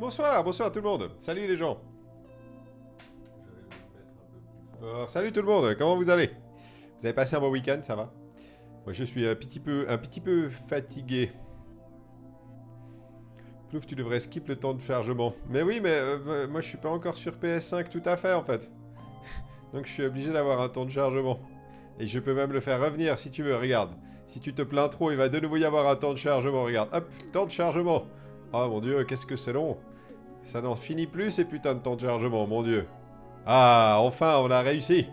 Bonsoir, bonsoir tout le monde. Salut les gens. Salut tout le monde, comment vous allez? Vous avez passé un bon week-end, ça va? Moi je suis un petit peu fatigué. Plouf, tu devrais skip le temps de chargement. Mais oui, mais moi je suis pas encore sur PS5 tout à fait en fait. Donc je suis obligé d'avoir un temps de chargement. Et je peux même le faire revenir si tu veux, regarde. Si tu te plains trop, il va de nouveau y avoir un temps de chargement, regarde. Hop, temps de chargement. Oh mon dieu, qu'est-ce que c'est long. Ça n'en finit plus ces putains de temps de chargement, mon dieu. Ah, enfin, on a réussi.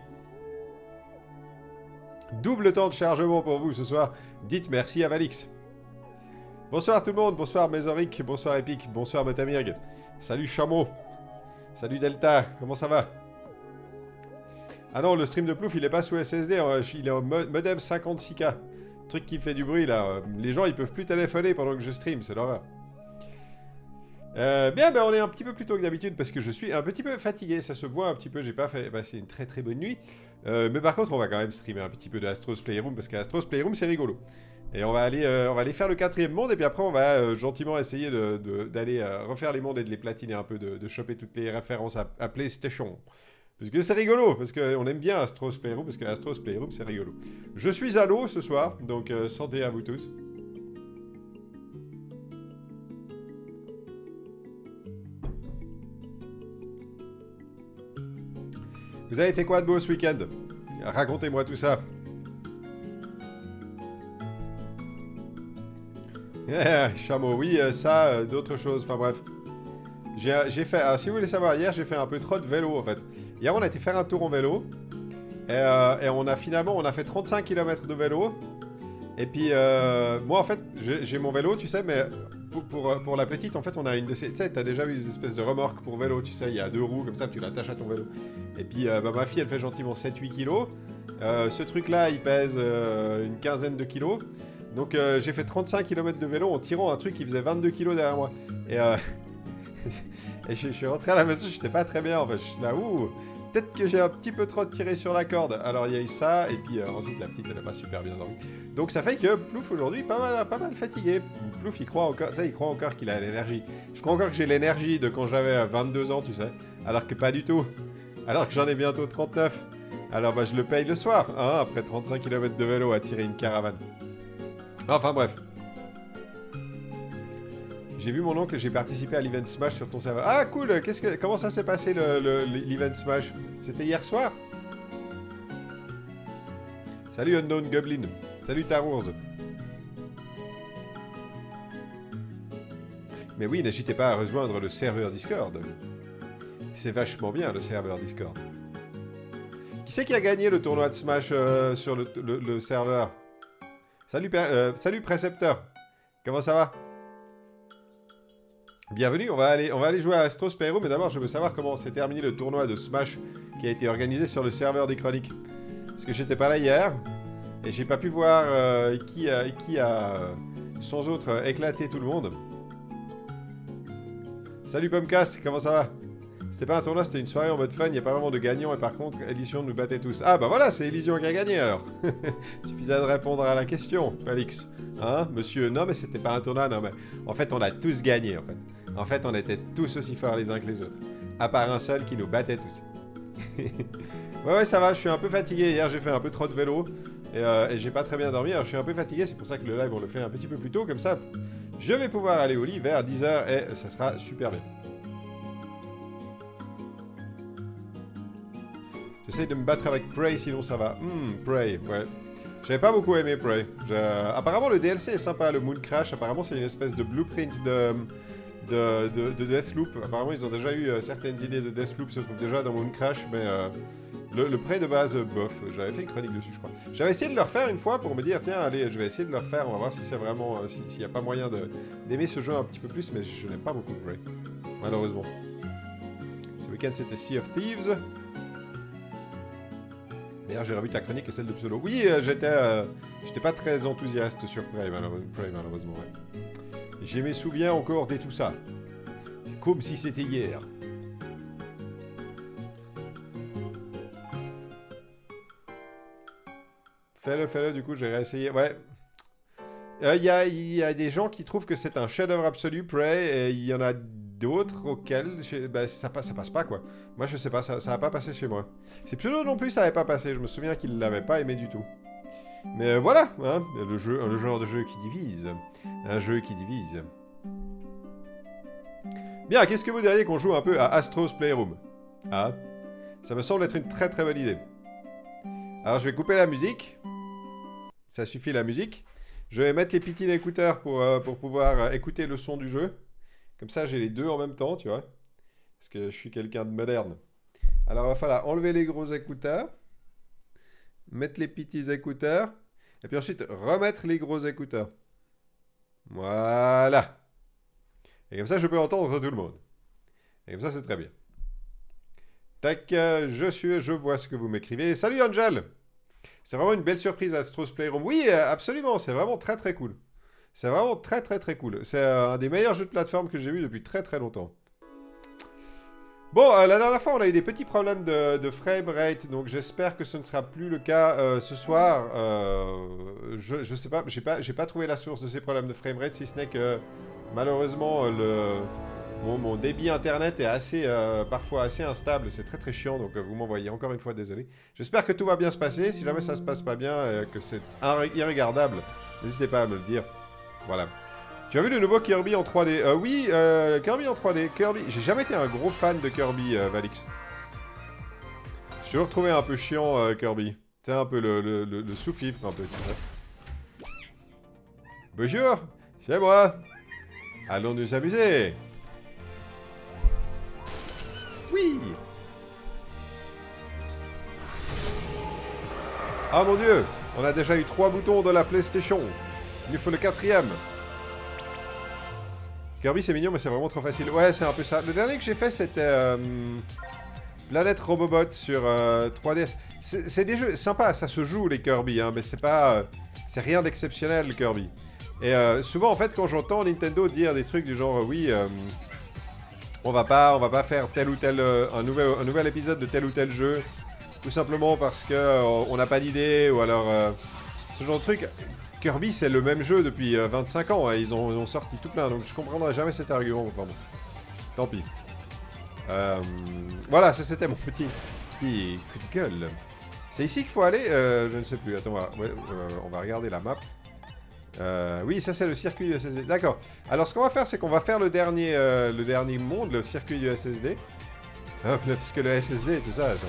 Double temps de chargement pour vous ce soir. Dites merci à Valix. Bonsoir tout le monde, bonsoir Mézoric, bonsoir Epic, bonsoir Metamirg. Salut Chameau. Salut Delta, comment ça va? Ah non, le stream de Plouf, il est pas sous SSD, il est en modem 56K. Truc qui fait du bruit là. Les gens, ils peuvent plus téléphoner pendant que je stream, c'est l'horreur. Bien, ben on est un petit peu plus tôt que d'habitude parce que je suis un petit peu fatigué, ça se voit un petit peu, j'ai pas fait... Bah, c'est une très très bonne nuit. Mais par contre, on va quand même streamer un petit peu de Astro's Playroom parce qu'Astro's Playroom, c'est rigolo. Et on va aller faire le 4e monde et puis après, on va gentiment essayer d'aller refaire les mondes et de les platiner un peu, de choper toutes les références à PlayStation. Parce que c'est rigolo, parce qu'on aime bien Astro's Playroom, parce que Astro's Playroom, c'est rigolo. Je suis à l'eau ce soir, donc santé à vous tous. Vous avez fait quoi de beau ce week-end? Racontez-moi tout ça. Chameau, oui, ça, d'autres choses, enfin bref. J'ai fait, alors, si vous voulez savoir, hier j'ai fait un peu trop de vélo en fait. Hier on a été faire un tour en vélo. Et on a finalement, on a fait 35 km de vélo. Et puis, moi en fait, j'ai mon vélo, tu sais, mais pour la petite, en fait, on a une de ces... Tu sais, t'as déjà vu des espèces de remorques pour vélo, tu sais, il y a 2 roues comme ça, tu l'attaches à ton vélo. Et puis, bah, ma fille, elle fait gentiment 7-8 kilos. Ce truc-là, il pèse une quinzaine de kilos. Donc, j'ai fait 35 km de vélo en tirant un truc qui faisait 22 kilos derrière moi. Et, et je suis rentré à la maison, j'étais pas très bien, en fait. Je suis là, ouh, peut-être que j'ai un petit peu trop tiré sur la corde. Alors, il y a eu ça, et puis ensuite, la petite, elle a pas super bien dormi. Donc, ça fait que Plouf, aujourd'hui, pas mal fatigué. Plouf, il croit encore, ça, il croit encore qu'il a l'énergie. Je crois encore que j'ai l'énergie de quand j'avais 22 ans, tu sais. Alors que pas du tout. Alors que j'en ai bientôt 39. Alors, bah, je le paye le soir, hein, après 35 km de vélo à tirer une caravane. Enfin, bref. J'ai vu mon oncle et j'ai participé à l'event Smash sur ton serveur. Ah, cool. Comment ça s'est passé l'event Smash? C'était hier soir? Salut Unknown Goblin. Salut Tarours. Mais oui, n'hésitez pas à rejoindre le serveur Discord. C'est vachement bien, le serveur Discord. Qui c'est qui a gagné le tournoi de Smash sur le serveur? Salut Précepteur. Comment ça va? Bienvenue, on va aller jouer à Astro's Playroom, mais d'abord je veux savoir comment s'est terminé le tournoi de Smash qui a été organisé sur le serveur des chroniques. Parce que j'étais pas là hier, et j'ai pas pu voir qui a sans autre éclaté tout le monde. Salut Pomcast, comment ça va? C'était pas un tournoi, c'était une soirée en mode fun, il n'y a pas vraiment de gagnant, et par contre, Elysion nous battait tous. Ah bah voilà, c'est Elysion qui a gagné alors. Suffisait de répondre à la question, Félix. Hein, monsieur? Non mais c'était pas un tournoi, non mais... En fait, on a tous gagné, en fait. En fait, on était tous aussi forts les uns que les autres. À part un seul qui nous battait tous. Ouais, ça va, je suis un peu fatigué. Hier, j'ai fait un peu trop de vélo. Et j'ai pas très bien dormi, alors je suis un peu fatigué, c'est pour ça que le live, on le fait un petit peu plus tôt, comme ça, je vais pouvoir aller au lit vers 10h et ça sera super bien. J'essaie de me battre avec Prey, sinon ça va. Prey, ouais. J'avais pas beaucoup aimé Prey. Apparemment, le DLC est sympa, le Moon Crash. Apparemment, c'est une espèce de blueprint de Deathloop. Apparemment, ils ont déjà eu certaines idées de Deathloop, se trouve déjà dans Moon Crash, mais le Prey de base, bof. J'avais fait une chronique dessus, je crois. J'avais essayé de le refaire une fois pour me dire, tiens, allez, je vais essayer de le refaire, on va voir si c'est vraiment... s'il n'y a pas moyen d'aimer ce jeu un petit peu plus, mais je n'aime pas beaucoup Prey, malheureusement. Ce week-end, c'était Sea of Thieves. D'ailleurs, j'ai revu ta chronique et celle de Pseudo. Oui, j'étais pas très enthousiaste sur Prey, malheureusement. Ouais. Je me souviens encore de tout ça. Comme si c'était hier. Fais-le, du coup, j'ai réessayé. Ouais. Il y a des gens qui trouvent que c'est un chef-d'œuvre absolu, Prey, et il y en a d'autres auxquels bah, ça passe pas, quoi. Moi, je sais pas, ça va pas passer chez moi. C'est pseudo non plus, ça avait pas passé. Je me souviens qu'il l'avait pas aimé du tout. Mais voilà, hein, le genre de jeu qui divise. Un jeu qui divise. Bien, qu'est-ce que vous diriez qu'on joue un peu à Astro's Playroom? Ah, ça me semble être une très très bonne idée. Alors, je vais couper la musique. Ça suffit la musique. Je vais mettre les petits écouteurs pour pouvoir écouter le son du jeu. Comme ça, j'ai les deux en même temps, tu vois. Parce que je suis quelqu'un de moderne. Alors, il va falloir enlever les gros écouteurs. Mettre les petits écouteurs. Et puis ensuite, remettre les gros écouteurs. Voilà. Et comme ça, je peux entendre tout le monde. Et comme ça, c'est très bien. Tac, je vois ce que vous m'écrivez. Salut Angel! C'est vraiment une belle surprise Astro's Playroom. Oui, absolument, c'est vraiment très très cool. C'est vraiment très très très cool. C'est un des meilleurs jeux de plateforme que j'ai vu depuis très très longtemps. Bon, la dernière fois, on a eu des petits problèmes de framerate, donc j'espère que ce ne sera plus le cas ce soir. Je sais pas, j'ai pas trouvé la source de ces problèmes de framerate, si ce n'est que malheureusement mon débit internet est parfois assez instable, c'est très très chiant, donc vous m'envoyez encore une fois, désolé. J'espère que tout va bien se passer. Si jamais ça se passe pas bien, que c'est irregardable, n'hésitez pas à me le dire. Voilà. Tu as vu le nouveau Kirby en 3D? Oui, Kirby en 3D. Kirby, j'ai jamais été un gros fan de Kirby, Valix. J'ai toujours trouvé un peu chiant, Kirby. C'est un peu le sous-fifre, un peu. Bonjour, c'est moi. Allons nous amuser. Oui. Ah mon dieu, on a déjà eu 3 boutons de la PlayStation. Il nous faut le 4e. Kirby c'est mignon mais c'est vraiment trop facile. Ouais, c'est un peu ça. Le dernier que j'ai fait c'était Planète Robobot sur 3DS. C'est des jeux sympas, ça se joue les Kirby, hein, mais c'est pas... c'est rien d'exceptionnel le Kirby. Et souvent en fait quand j'entends Nintendo dire des trucs du genre oui... on va pas faire tel ou tel... un nouvel épisode de tel ou tel jeu. Tout simplement parce que on n'a pas d'idée ou alors... ce genre de truc... Kirby, c'est le même jeu depuis 25 ans. Hein. Ils ont sorti tout plein, donc je comprendrai jamais cet argument. Enfin bon. Tant pis. Voilà, ça c'était mon petit coup de gueule. C'est ici qu'il faut aller je ne sais plus. Attends, on va regarder la map. Oui, ça c'est le circuit du SSD. D'accord. Alors ce qu'on va faire, c'est qu'on va faire le dernier monde, le circuit du SSD. Parce que le SSD et tout ça, attends.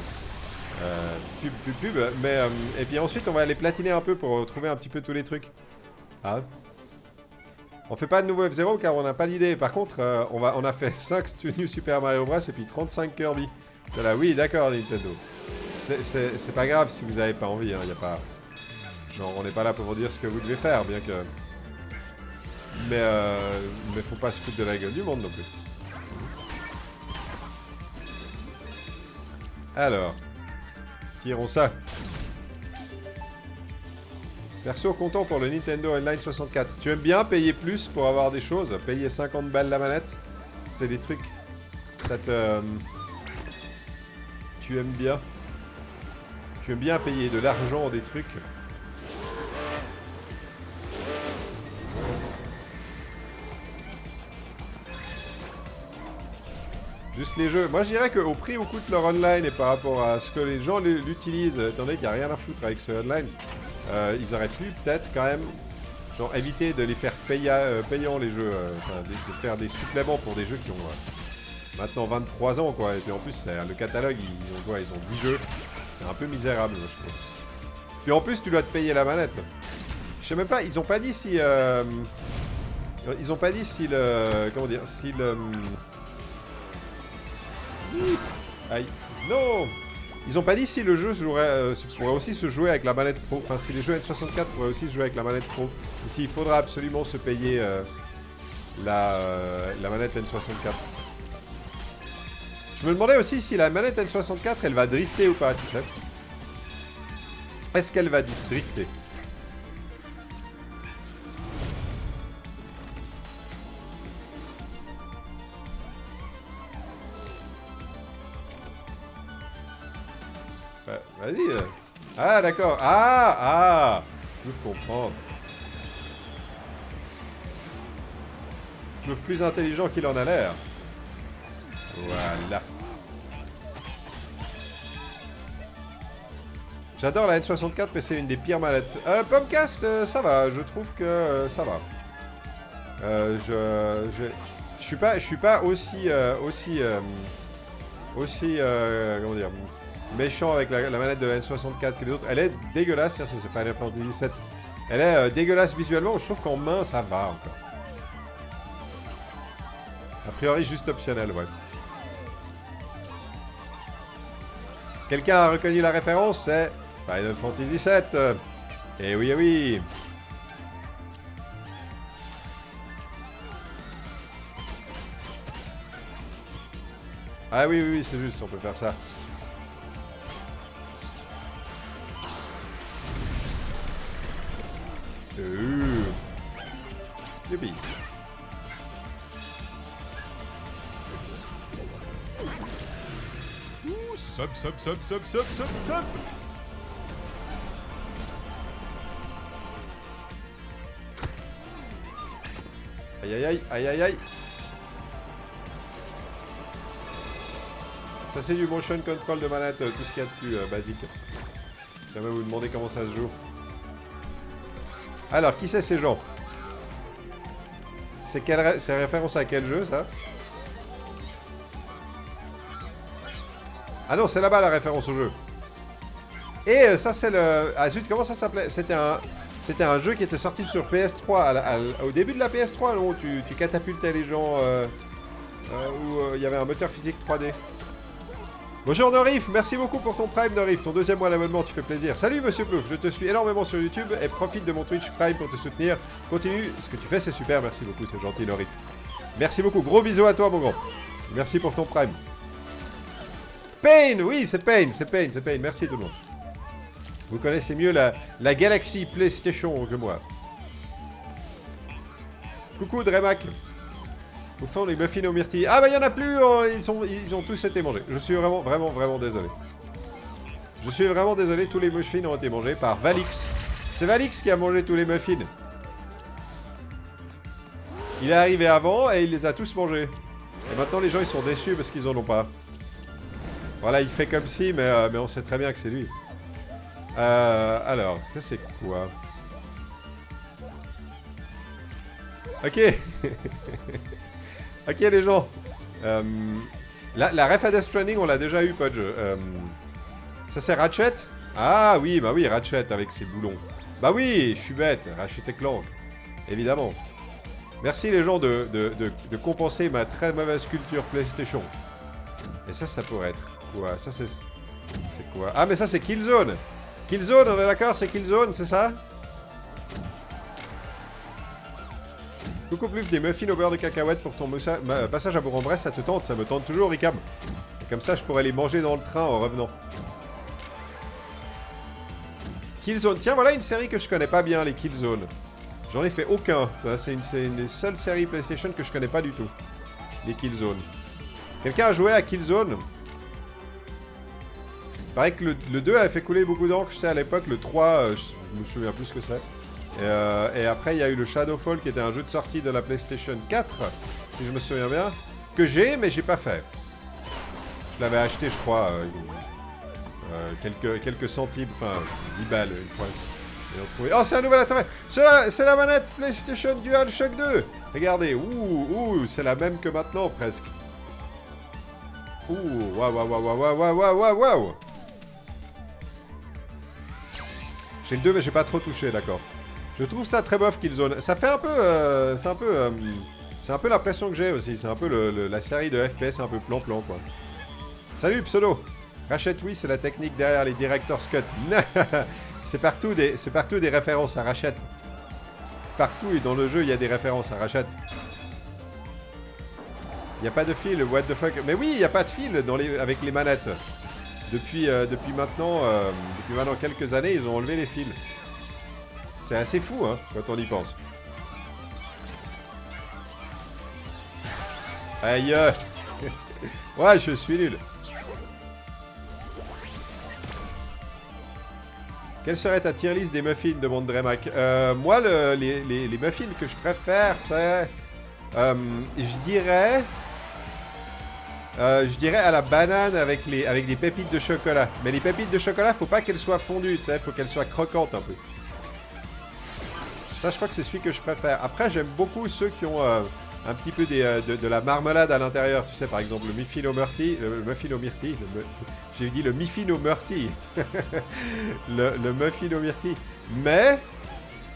Pub. Mais, et puis ensuite, on va aller platiner un peu pour trouver un petit peu tous les trucs. Ah. On fait pas de nouveau F0 car on n'a pas d'idée. Par contre, on a fait 5 New Super Mario Bros et puis 35 Kirby. Voilà, oui, d'accord, Nintendo. C'est pas grave si vous avez pas envie. Hein, y a pas... Genre, on n'est pas là pour vous dire ce que vous devez faire, bien que... Mais faut pas se foutre de la gueule du monde non plus. Alors... tirons ça. Perso content pour le Nintendo Online 64. Tu aimes bien payer plus pour avoir des choses? Payer 50 balles la manette? C'est des trucs... ça te... tu aimes bien? Tu aimes bien payer de l'argent des trucs? Juste les jeux. Moi, je dirais qu'au prix où coûte leur online et par rapport à ce que les gens l'utilisent, étant donné qu'il n'y a rien à foutre avec ce online, ils auraient pu peut-être quand même genre, éviter de les faire payants les jeux, de faire des suppléments pour des jeux qui ont maintenant 23 ans, quoi. Et puis en plus, le catalogue, ils ont 10 jeux. C'est un peu misérable, moi, je trouve. Puis en plus, tu dois te payer la manette. Je sais même pas, ils ont pas dit si... ils ont pas dit si le... comment dire? Si le... aïe. Non! Ils ont pas dit si le jeu pourrait aussi se jouer avec la manette pro. Enfin, si les jeux N64 pourraient aussi se jouer avec la manette pro. Ou s'il faudra absolument se payer la manette N64. Je me demandais aussi si la manette N64, elle va drifter ou pas, tu sais. Est-ce qu'elle va drifter? Vas-y. Ah, d'accord. Ah! Je comprends. Je suis plus intelligent qu'il en a l'air. Voilà. J'adore la N64, mais c'est une des pires manettes. Pomcast, ça va. Je trouve que ça va. Je suis pas aussi comment dire, méchant avec la manette de la N64 que les autres. Elle est dégueulasse, c'est Final Fantasy VII. Elle est dégueulasse visuellement, je trouve qu'en main ça va encore. A priori juste optionnel, ouais. Quelqu'un a reconnu la référence, c'est Final Fantasy VII. Eh oui, eh oui. Ah oui, oui, oui, c'est juste, on peut faire ça. Youpi. Sub. Aïe. Ça c'est du motion control de manette, tout ce qu'il y a de plus basique. Si jamais vous vous demandez comment ça se joue. Alors, qui c'est ces gens? C'est référence à quel jeu, ça? Ah non, c'est là-bas la référence au jeu. Et ça, c'est le... Ah zut, comment ça s'appelait? C'était un jeu qui était sorti sur PS3 au début de la PS3, où tu catapultais les gens, où il y avait un moteur physique 3D. Bonjour Norif, merci beaucoup pour ton Prime Norif, ton deuxième mois d'abonnement, tu fais plaisir. Salut Monsieur Plouf, je te suis énormément sur YouTube et profite de mon Twitch Prime pour te soutenir. Continue, ce que tu fais c'est super, merci beaucoup, c'est gentil Norif. Merci beaucoup, gros bisous à toi mon grand. Merci pour ton Prime. Pain, oui c'est Pain, merci tout le monde. Vous connaissez mieux la Galaxy PlayStation que moi. Coucou Dremac. Où font les muffins aux myrtilles? Ah bah il y en a plus, ils ont tous été mangés. Je suis vraiment désolé. Je suis vraiment désolé, tous les muffins ont été mangés par Valix. C'est Valix qui a mangé tous les muffins. Il est arrivé avant et il les a tous mangés. Et maintenant les gens ils sont déçus parce qu'ils en ont pas. Voilà, il fait comme si, mais on sait très bien que c'est lui. Alors, ça c'est quoi? Ok. Ok les gens. La ref à Death Stranding, on l'a déjà eu, pas de jeu. Ça c'est Ratchet? Ah oui, bah oui, Ratchet avec ses boulons. Bah oui, je suis bête, Ratchet et Clank. Évidemment. Merci les gens de compenser ma très mauvaise culture PlayStation. Et ça pourrait être quoi? Ça c'est quoi? Ah mais ça c'est Killzone. Killzone, on est d'accord, c'est Killzone, c'est ça? Coucou Pluf, des muffins au beurre de cacahuète pour ton passage à Bourg-en-Bresse, ça te tente? Ça me tente toujours, Ricam. Et comme ça, je pourrais les manger dans le train en revenant. Killzone. Tiens, voilà une série que je connais pas bien, les Killzone. J'en ai fait aucun. C'est une des seules séries PlayStation que je connais pas du tout. Les Killzone. Quelqu'un a joué à Killzone? Il paraît que le 2 avait fait couler beaucoup d'encre, j'étais à l'époque. Le 3, je me souviens plus ce que c'est. Et après, il y a eu le Shadowfall qui était un jeu de sortie de la PlayStation 4, si je me souviens bien, que j'ai, mais j'ai pas fait. Je l'avais acheté, je crois, quelques centimes, enfin, 10 balles une fois. Oh, c'est un nouvel appareil! C'est la manette PlayStation DualShock 2! Regardez, c'est la même que maintenant, presque. Waouh! J'ai le 2, mais j'ai pas trop touché, d'accord. Je trouve ça très bof, Killzone. Ça fait un peu... c'est un peu l'impression que j'ai aussi. C'est un peu la série de FPS un peu plan-plan, quoi. Salut, Pseudo. Ratchet, oui, c'est la technique derrière les Director's Cut. C'est partout des références à Ratchet. Partout et dans le jeu, il y a des références à Ratchet. Il n'y a pas de fil, what the fuck. Mais oui, il n'y a pas de fil avec les manettes. Depuis maintenant quelques années, ils ont enlevé les fils. C'est assez fou, hein, quand on y pense. Aïe. Ouais, je suis nul. Quelle serait ta tier list des muffins, demande Dremac. Moi, les muffins que je préfère, c'est... je dirais... Je dirais à la banane avec des pépites de chocolat. Mais les pépites de chocolat, faut pas qu'elles soient fondues, tu sais, faut qu'elles soient croquantes un peu. Ça, je crois que c'est celui que je préfère. Après, j'aime beaucoup ceux qui ont un petit peu de la marmelade à l'intérieur. Tu sais, par exemple, le muffin au myrtille. J'ai dit le muffin au myrtille. le muffin au myrtille. Mais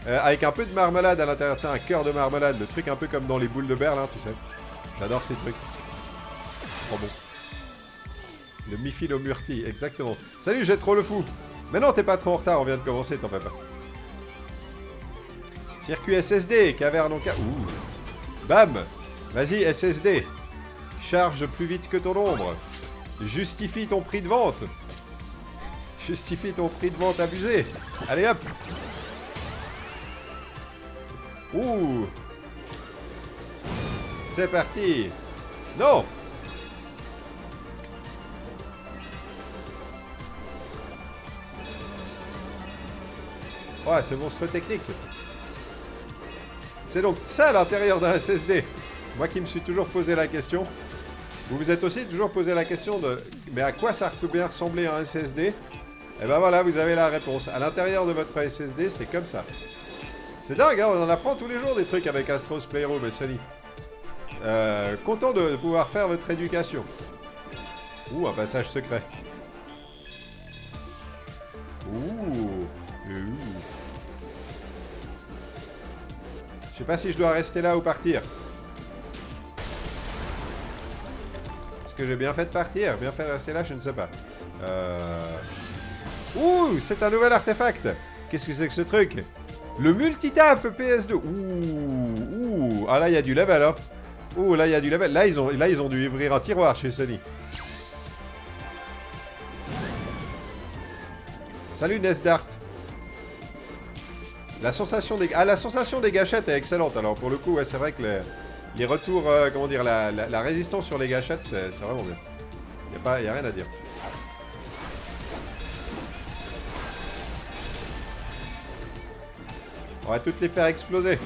avec un peu de marmelade à l'intérieur. Tu sais, un cœur de marmelade. Le truc un peu comme dans les boules de Berlin, tu sais. J'adore ces trucs. Trop bon. Le muffin au myrtille, exactement. Salut, j'ai trop le fou. Mais non, t'es pas trop en retard, on vient de commencer, t'en fais pas. Circuit SSD, caverne en cas. Ouh. Bam. Vas-y, SSD. Charge plus vite que ton ombre. Justifie ton prix de vente. Justifie ton prix de vente abusé. Allez hop. Ouh. C'est parti. Non. Ouais, c'est monstre technique. C'est donc ça l'intérieur d'un SSD. Moi qui me suis toujours posé la question. Vous vous êtes aussi toujours posé la question de... Mais à quoi ça peut bien ressembler un SSD? Et ben voilà, vous avez la réponse. À l'intérieur de votre SSD, c'est comme ça. C'est dingue, hein, on en apprend tous les jours des trucs avec Astro's Playroom et Sony. Content de pouvoir faire votre éducation. Ouh, un passage secret. Ouh. Je sais pas si je dois rester là ou partir. Est-ce que j'ai bien fait de partir? Bien fait de rester là? Je ne sais pas. Ouh, c'est un nouvel artefact. Qu'est-ce que c'est que ce truc? Le multitap PS2. Ouh. Ah là, il y a du level, hein. Ouh, là, il y a du level. Là, ils ont dû ouvrir un tiroir chez Sony. Salut, Nesdart. La sensation des gâchettes est excellente. Alors, pour le coup, ouais, c'est vrai que les retours, comment dire, la résistance sur les gâchettes, c'est vraiment bien. Il n'y a rien à dire. On va toutes les faire exploser.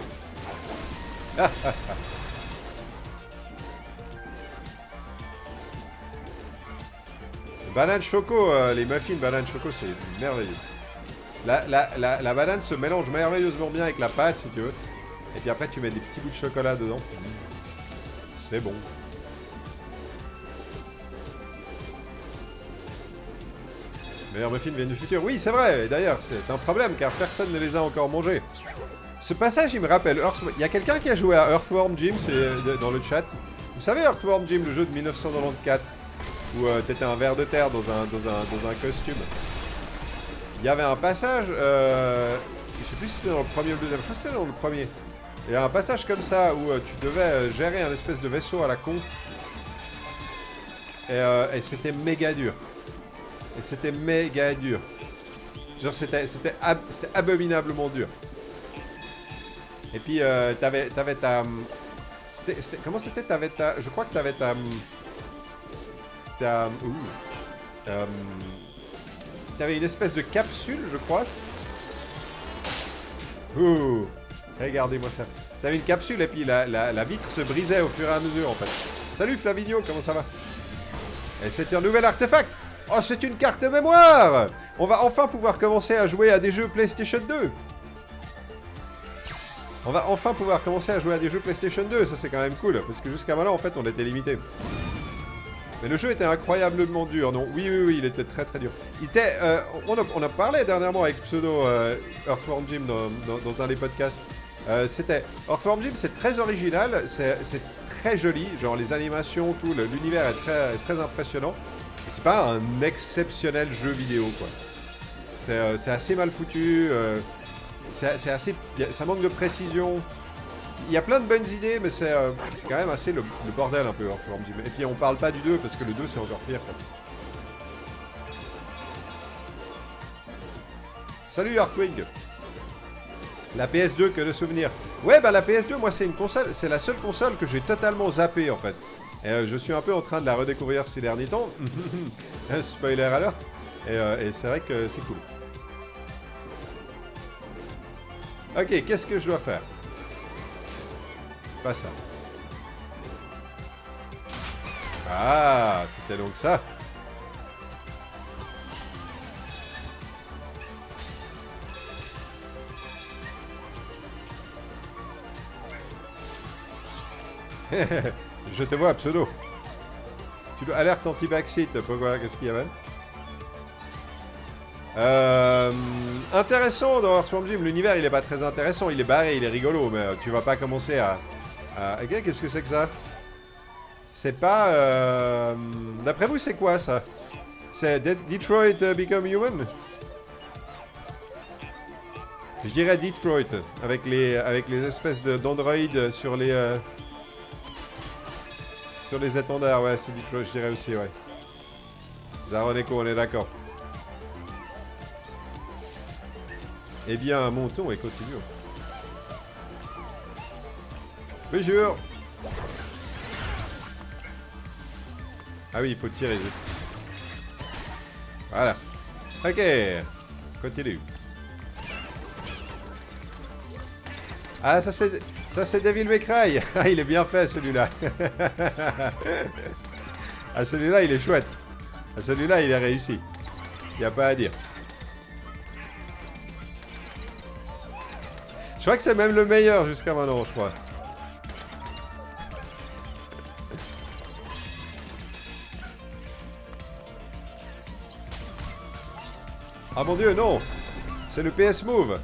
Banane choco, les muffins banane choco, c'est merveilleux. La banane se mélange merveilleusement bien avec la pâte, si tu veux. Et puis après, tu mets des petits bouts de chocolat dedans. C'est bon. Meilleurs muffins viennent du futur. Oui, c'est vrai. D'ailleurs, c'est un problème, car personne ne les a encore mangés. Ce passage, il me rappelle Earthworm... Il y a quelqu'un qui a joué à Earthworm Jim dans le chat. Vous savez Earthworm Jim, le jeu de 1994, où t'étais un ver de terre dans un costume. Il y avait un passage, je sais plus si c'était dans le premier ou le deuxième, je crois que c'était dans le premier. Il y a un passage comme ça où tu devais gérer un espèce de vaisseau à la con. Et c'était méga dur. Genre c'était abominablement dur. Et puis t'avais ta... comment c'était? T'avais ta... Je crois que t'avais ta... T'avais une espèce de capsule, je crois. Ouh. Regardez-moi ça. T'avais une capsule et puis la vitre se brisait au fur et à mesure, en fait. Salut Flavigno, comment ça va? Et c'est un nouvel artefact. Oh, c'est une carte mémoire. On va enfin pouvoir commencer à jouer à des jeux PlayStation 2. On va enfin pouvoir commencer à jouer à des jeux PlayStation 2. Ça, c'est quand même cool. Parce que jusqu'à maintenant, en fait, on était limité. Mais le jeu était incroyablement dur, non? Oui, il était très très dur. Il était, on a parlé dernièrement avec Pseudo Earthworm Jim dans un des podcasts. C'était Earthworm Jim, c'est très original, c'est très joli, genre les animations, tout, l'univers est très impressionnant. Et c'est pas un exceptionnel jeu vidéo, quoi. C'est assez mal foutu, c'est assez, ça manque de précision. Il y a plein de bonnes idées, mais c'est quand même assez le bordel un peu, Earthworm Jim. Et puis on parle pas du 2, parce que le 2 c'est encore pire, quoi. Salut Arkwing. La PS2, que de souvenirs. Ouais, bah la PS2, moi c'est une console, c'est la seule console que j'ai totalement zappée en fait. Et je suis un peu en train de la redécouvrir ces derniers temps. Spoiler alert. Et c'est vrai que c'est cool. Ok, qu'est-ce que je dois faire? Pas ça. Ah, c'était donc ça. Je te vois, pseudo. Tu dois alerte anti-backseat. Pourquoi? Qu'est-ce qu'il y avait? Intéressant dans Earthworm Jim. L'univers, il est pas très intéressant. Il est barré, il est rigolo. Mais tu vas pas commencer à... Qu'est-ce que c'est que ça? C'est pas... D'après vous, c'est quoi, ça? C'est Detroit Become Human? Je dirais Detroit. Avec les espèces d'androïdes sur les... Sur les étendards, ouais, c'est Detroit, je dirais aussi, ouais. Zaroneko, on est d'accord. Eh bien, montons et continuons. Bonjour. Ah oui, il faut tirer. Voilà. Ok. Continue. Ah, ça c'est Devil May Cry. Ah, il est bien fait celui-là. Ah, celui-là, il est chouette. Ah, celui-là, il est réussi. Il n'y a pas à dire. Je crois que c'est même le meilleur jusqu'à maintenant, je crois. Ah mon dieu, non! C'est le PS Move!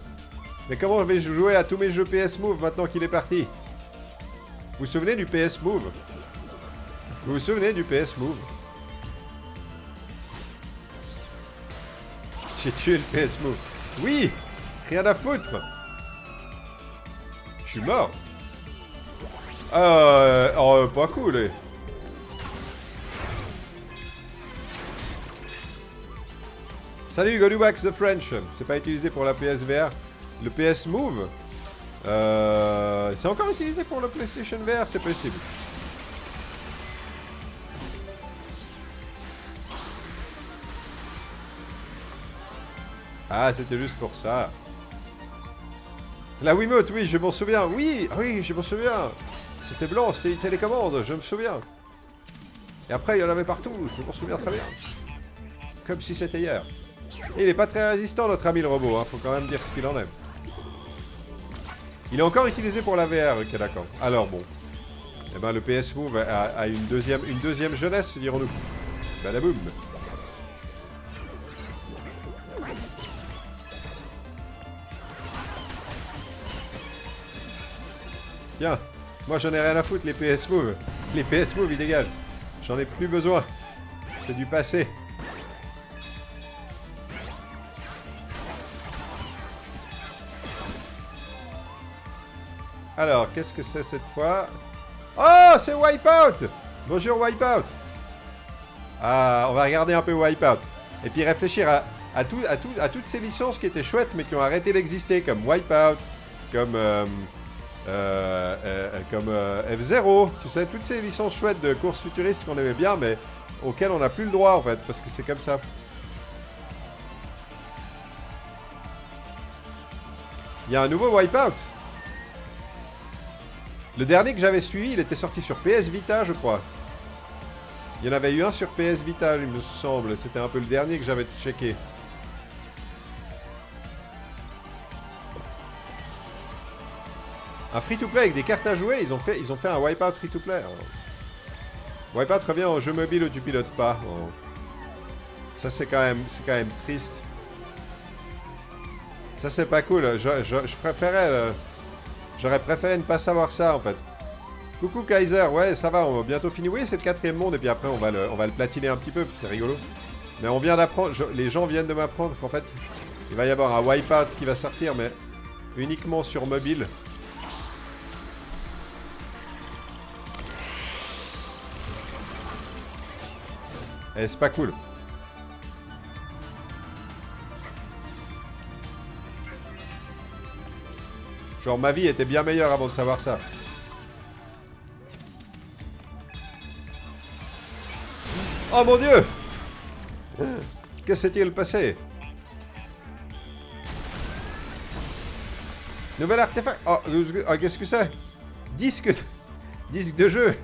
Mais comment je vais jouer à tous mes jeux PS Move maintenant qu'il est parti? Vous vous souvenez du PS Move? Vous vous souvenez du PS Move? J'ai tué le PS Move. Oui! Rien à foutre! Je suis mort! Pas cool! Salut Godubax the French! C'est pas utilisé pour la PSVR. Le PS Move, c'est encore utilisé pour le PlayStation VR, c'est possible. Ah, c'était juste pour ça. La Wiimote, oui, je m'en souviens. Oui, oui, je m'en souviens. C'était blanc, c'était une télécommande, je me souviens. Et après, il y en avait partout, je m'en souviens très bien. Comme si c'était hier. Et il est pas très résistant, notre ami le robot, hein. Faut quand même dire ce qu'il en est. Il est encore utilisé pour la VR, ok, d'accord. Alors bon. Eh ben, le PS Move a une deuxième jeunesse, dirons-nous. Badaboum. Tiens, moi j'en ai rien à foutre, les PS Move. Les PS Move, ils dégagent. J'en ai plus besoin. C'est du passé. Alors, qu'est-ce que c'est cette fois? Oh, c'est Wipeout! Bonjour Wipeout! Ah, on va regarder un peu Wipeout. Et puis réfléchir à toutes ces licences qui étaient chouettes mais qui ont arrêté d'exister, comme Wipeout, comme F-Zero. Tu sais, toutes ces licences chouettes de courses futuristes qu'on aimait bien, mais auxquelles on n'a plus le droit en fait, parce que c'est comme ça. Il y a un nouveau Wipeout. Le dernier que j'avais suivi, il était sorti sur PS Vita, je crois. Il y en avait eu un sur PS Vita, il me semble. C'était un peu le dernier que j'avais checké. Un free-to-play avec des cartes à jouer, ils ont fait un Wipeout free-to-play. Wipeout revient en jeu mobile où tu pilotes pas. Ça, c'est quand même triste. Ça, c'est pas cool. Je préférais... J'aurais préféré ne pas savoir ça, en fait. Coucou Kaiser, ouais, ça va, on va bientôt finir. Oui, c'est le 4e monde, et puis après, on va le platiner un petit peu, puis c'est rigolo. Mais on vient d'apprendre, les gens viennent de m'apprendre qu'en fait, il va y avoir un Wipeout qui va sortir, mais uniquement sur mobile. Et c'est pas cool. Genre, ma vie était bien meilleure avant de savoir ça. Oh mon dieu! Que s'est-il passé? Nouvel artefact. Oh, qu'est-ce que c'est? Disque de jeu.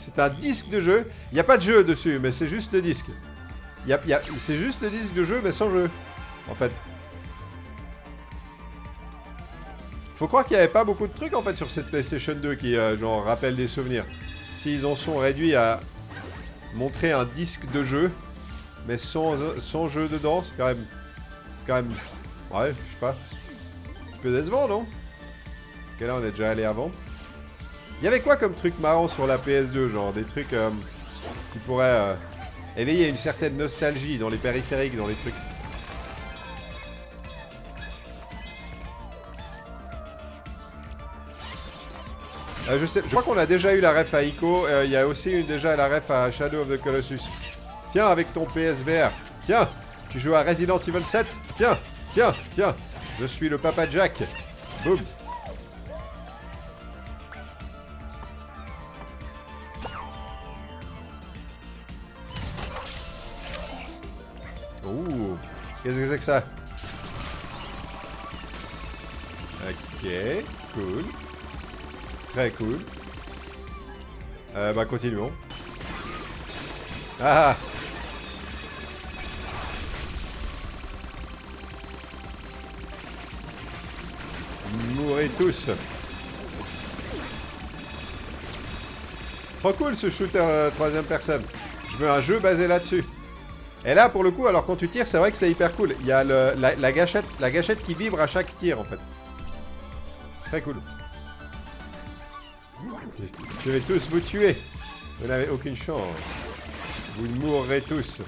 C'est un disque de jeu. Il n'y a pas de jeu dessus, mais c'est juste le disque. C'est juste le disque de jeu, mais sans jeu. En fait. Faut croire qu'il n'y avait pas beaucoup de trucs, en fait, sur cette PlayStation 2 qui, genre, rappellent des souvenirs. S'ils en sont réduits à montrer un disque de jeu, mais sans jeu dedans, c'est quand même... C'est quand même... Ouais, je sais pas. Un peu décevant, non? Ok, là, on est déjà allé avant. Il y avait quoi comme truc marrant sur la PS2, genre des trucs qui pourraient éveiller une certaine nostalgie dans les périphériques, dans les trucs. Je crois qu'on a déjà eu la ref à Ico, il y a aussi déjà la ref à Shadow of the Colossus. Tiens, avec ton PSVR. Tiens, tu joues à Resident Evil 7. Tiens, tiens, tiens. Je suis le Papa Jack. Boum. Ouh, qu'est-ce que c'est que ça? Ok, cool. Très cool. Bah, continuons. Ah! Mourrez tous. Trop cool ce shooter troisième personne. Je veux un jeu basé là-dessus. Et là, pour le coup, alors quand tu tires, c'est vrai que c'est hyper cool. Il y a la gâchette qui vibre à chaque tir, en fait. Très cool. Je vais tous vous tuer. Vous n'avez aucune chance. Vous mourrez tous.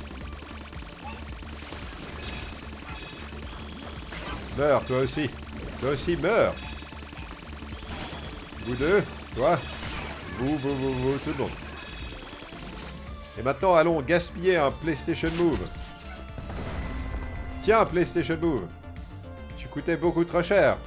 Meurs, toi aussi. Toi aussi, meurs. Vous deux. Toi. Vous, tout le monde. Et maintenant, allons gaspiller un PlayStation Move. Tiens, PlayStation Move. Tu coûtais beaucoup trop cher.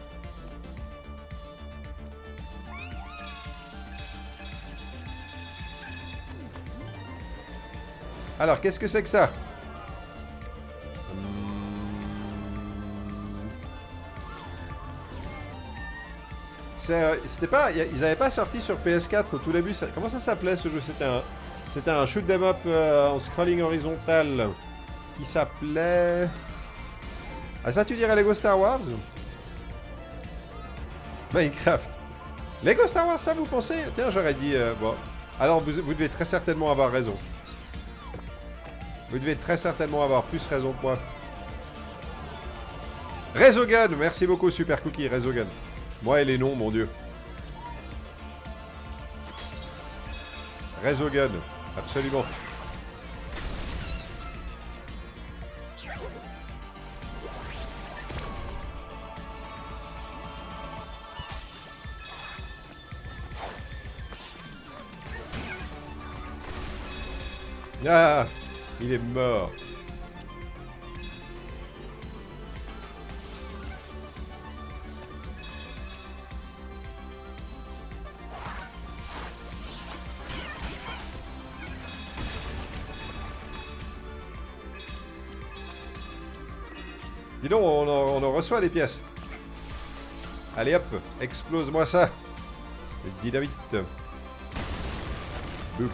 Alors, qu'est-ce que c'est que ça? C'était pas... Ils avaient pas sorti sur PS4 au tout début. Comment ça s'appelait ce jeu? C'était un shoot 'em up en scrolling horizontal qui s'appelait... Ah, ça tu dirais Lego Star Wars? Minecraft. Lego Star Wars, ça vous pensez? Tiens, j'aurais dit... bon. Alors, vous devez très certainement avoir raison. Vous devez très certainement avoir plus raison que moi. Resogun, merci beaucoup Super Cookie, Resogun. Moi et les noms, mon dieu. Resogun, absolument. Ah, il est mort. Dis donc, on en reçoit des pièces. Allez hop, explose-moi ça. Le dynamite. Boum.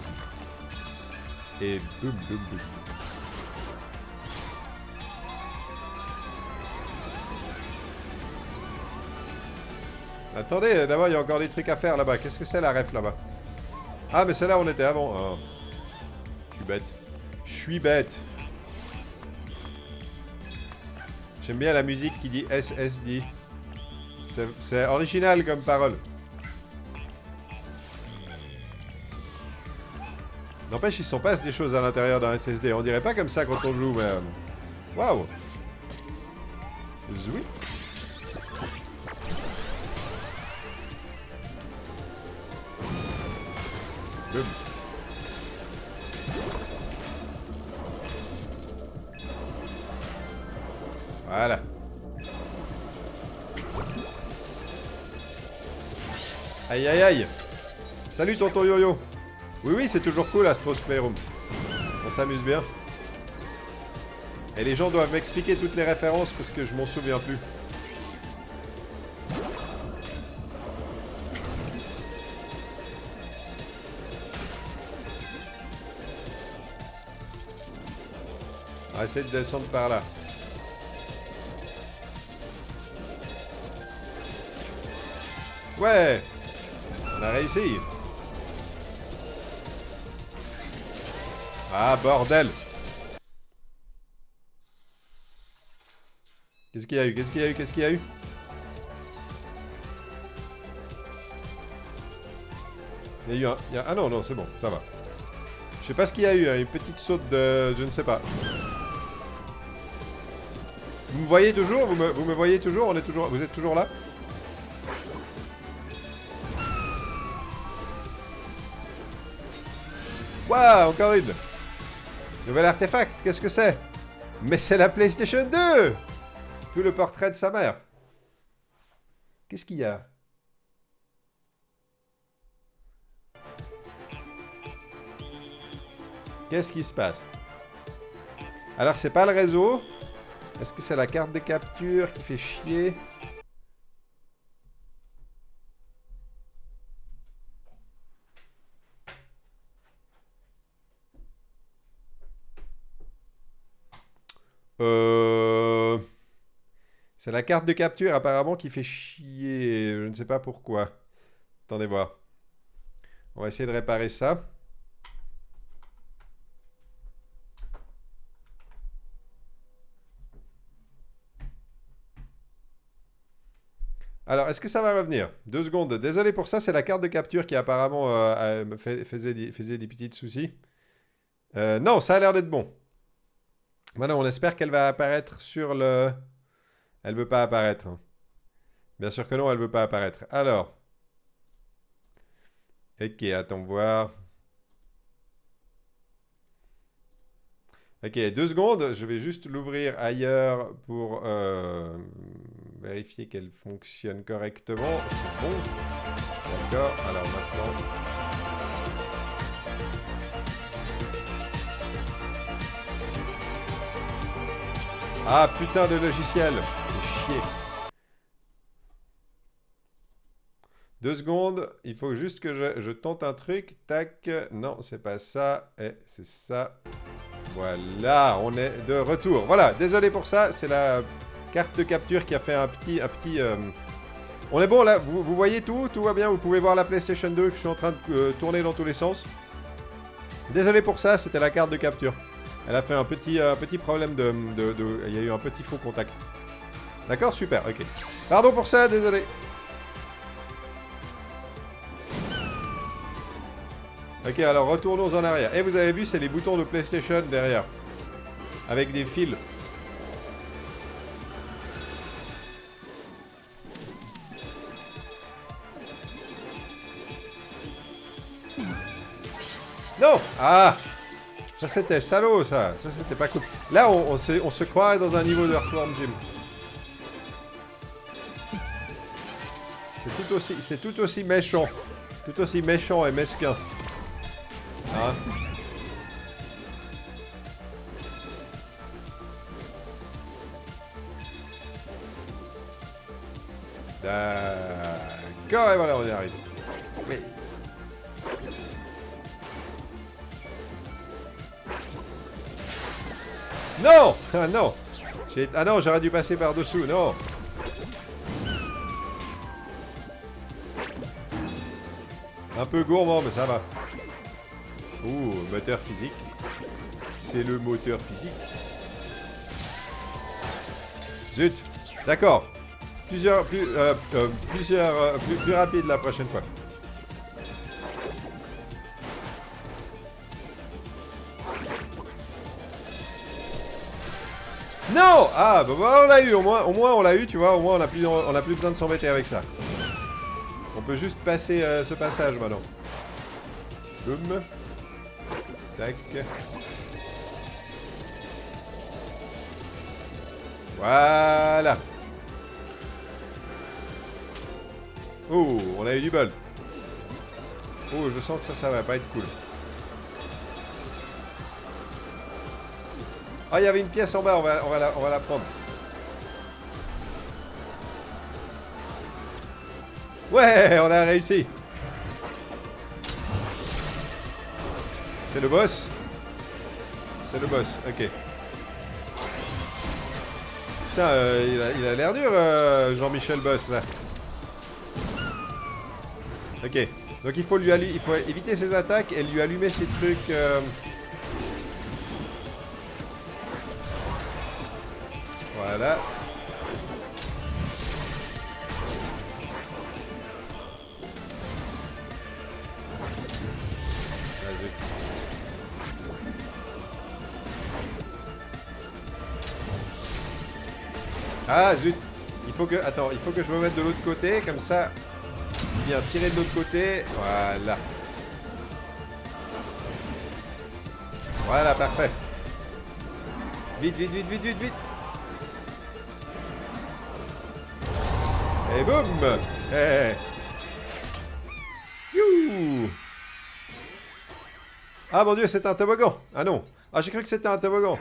Et boum, boum, boum. Attendez, là-bas, il y a encore des trucs à faire, là-bas. Qu'est-ce que c'est, la ref, là-bas? Ah, mais c'est là où on était avant. Oh. Je suis bête. Je suis bête. J'aime bien la musique qui dit SSD. C'est original comme parole. N'empêche, il s'en passe des choses à l'intérieur d'un SSD. On dirait pas comme ça quand on joue, mais... Waouh! Zoui! Boum. Voilà. Aïe aïe aïe. Salut tonton Yo-Yo. Oui oui, c'est toujours cool Astro's Playroom. On s'amuse bien. Et les gens doivent m'expliquer toutes les références parce que je m'en souviens plus. va essayer de descendre par là. Ouais! On a réussi! Ah, bordel! Qu'est-ce qu'il y a eu? Qu'est-ce qu'il y a eu? Qu'est-ce qu'il y a eu? Il y a eu un... Ah non, non, c'est bon, ça va. Je sais pas ce qu'il y a eu, hein, une petite saute de... Je ne sais pas. Vous me voyez toujours? Vous me voyez toujours? On est toujours... Vous êtes toujours là? Waouh, encore une! Nouvel artefact, qu'est-ce que c'est? Mais c'est la PlayStation 2! Tout le portrait de sa mère. Qu'est-ce qu'il y a? Qu'est-ce qui se passe? Alors, c'est pas le réseau. Est-ce que c'est la carte de capture qui fait chier? C'est la carte de capture apparemment qui fait chier. Je ne sais pas pourquoi. Attendez voir. On va essayer de réparer ça. Alors, est-ce que ça va revenir? 2 secondes. Désolé pour ça, c'est la carte de capture qui apparemment faisait des petits soucis. Non, ça a l'air d'être bon. Maintenant, on espère qu'elle va apparaître sur le... Elle veut pas apparaître. Bien sûr que non, elle veut pas apparaître. Alors. Ok, attends voir. Ok, 2 secondes. Je vais juste l'ouvrir ailleurs pour vérifier qu'elle fonctionne correctement. C'est bon. D'accord. Alors maintenant... Ah, putain de logiciel. Fais chier. 2 secondes. Il faut juste que je tente un truc. Tac. Non, c'est pas ça. Et c'est ça. Voilà, on est de retour. Voilà, désolé pour ça. C'est la carte de capture qui a fait un petit... On est bon là. Vous voyez tout? Tout va bien? Vous pouvez voir la PlayStation 2 que je suis en train de tourner dans tous les sens. Désolé pour ça. C'était la carte de capture. Elle a fait un petit problème de... Il y a eu un petit faux contact. D'accord, super, ok. Pardon pour ça, désolé. Ok, alors retournons en arrière. Et vous avez vu, c'est les boutons de PlayStation derrière. Avec des fils. Non! Ah! Ça c'était salaud ça, ça c'était pas cool. Là on se croirait dans un niveau de Earthworm Jim. C'est tout aussi méchant. Tout aussi méchant et mesquin. Hein? D'accord, et voilà on y arrive. Mais... Non! Ah non! Ah non, j'aurais dû passer par-dessous, non! Un peu gourmand, mais ça va. Ouh, moteur physique. C'est le moteur physique. Zut! D'accord. Plus rapide la prochaine fois. Non! Ah, bah, on l'a eu, au moins on l'a eu, tu vois, au moins on a plus besoin de s'embêter avec ça. On peut juste passer ce passage maintenant. Boum. Tac. Voilà. Oh, on a eu du bol. Oh, je sens que ça va pas être cool. Ah, il y avait une pièce en bas, on va la prendre. Ouais, on a réussi. C'est le boss? C'est le boss, ok. Putain, il a l'air dur, Jean-Michel Boss, là. Ok. Donc il faut éviter ses attaques et lui allumer ses trucs... Voilà. Vas-y. Ah zut. Attends, il faut que je me mette de l'autre côté, comme ça. Bien, tirer de l'autre côté. Voilà. Voilà, parfait. Vite, vite, vite, vite, vite, vite. Et boum. Hey. Youhou. Ah mon dieu, c'est un toboggan. Ah non. Ah, j'ai cru que c'était un toboggan.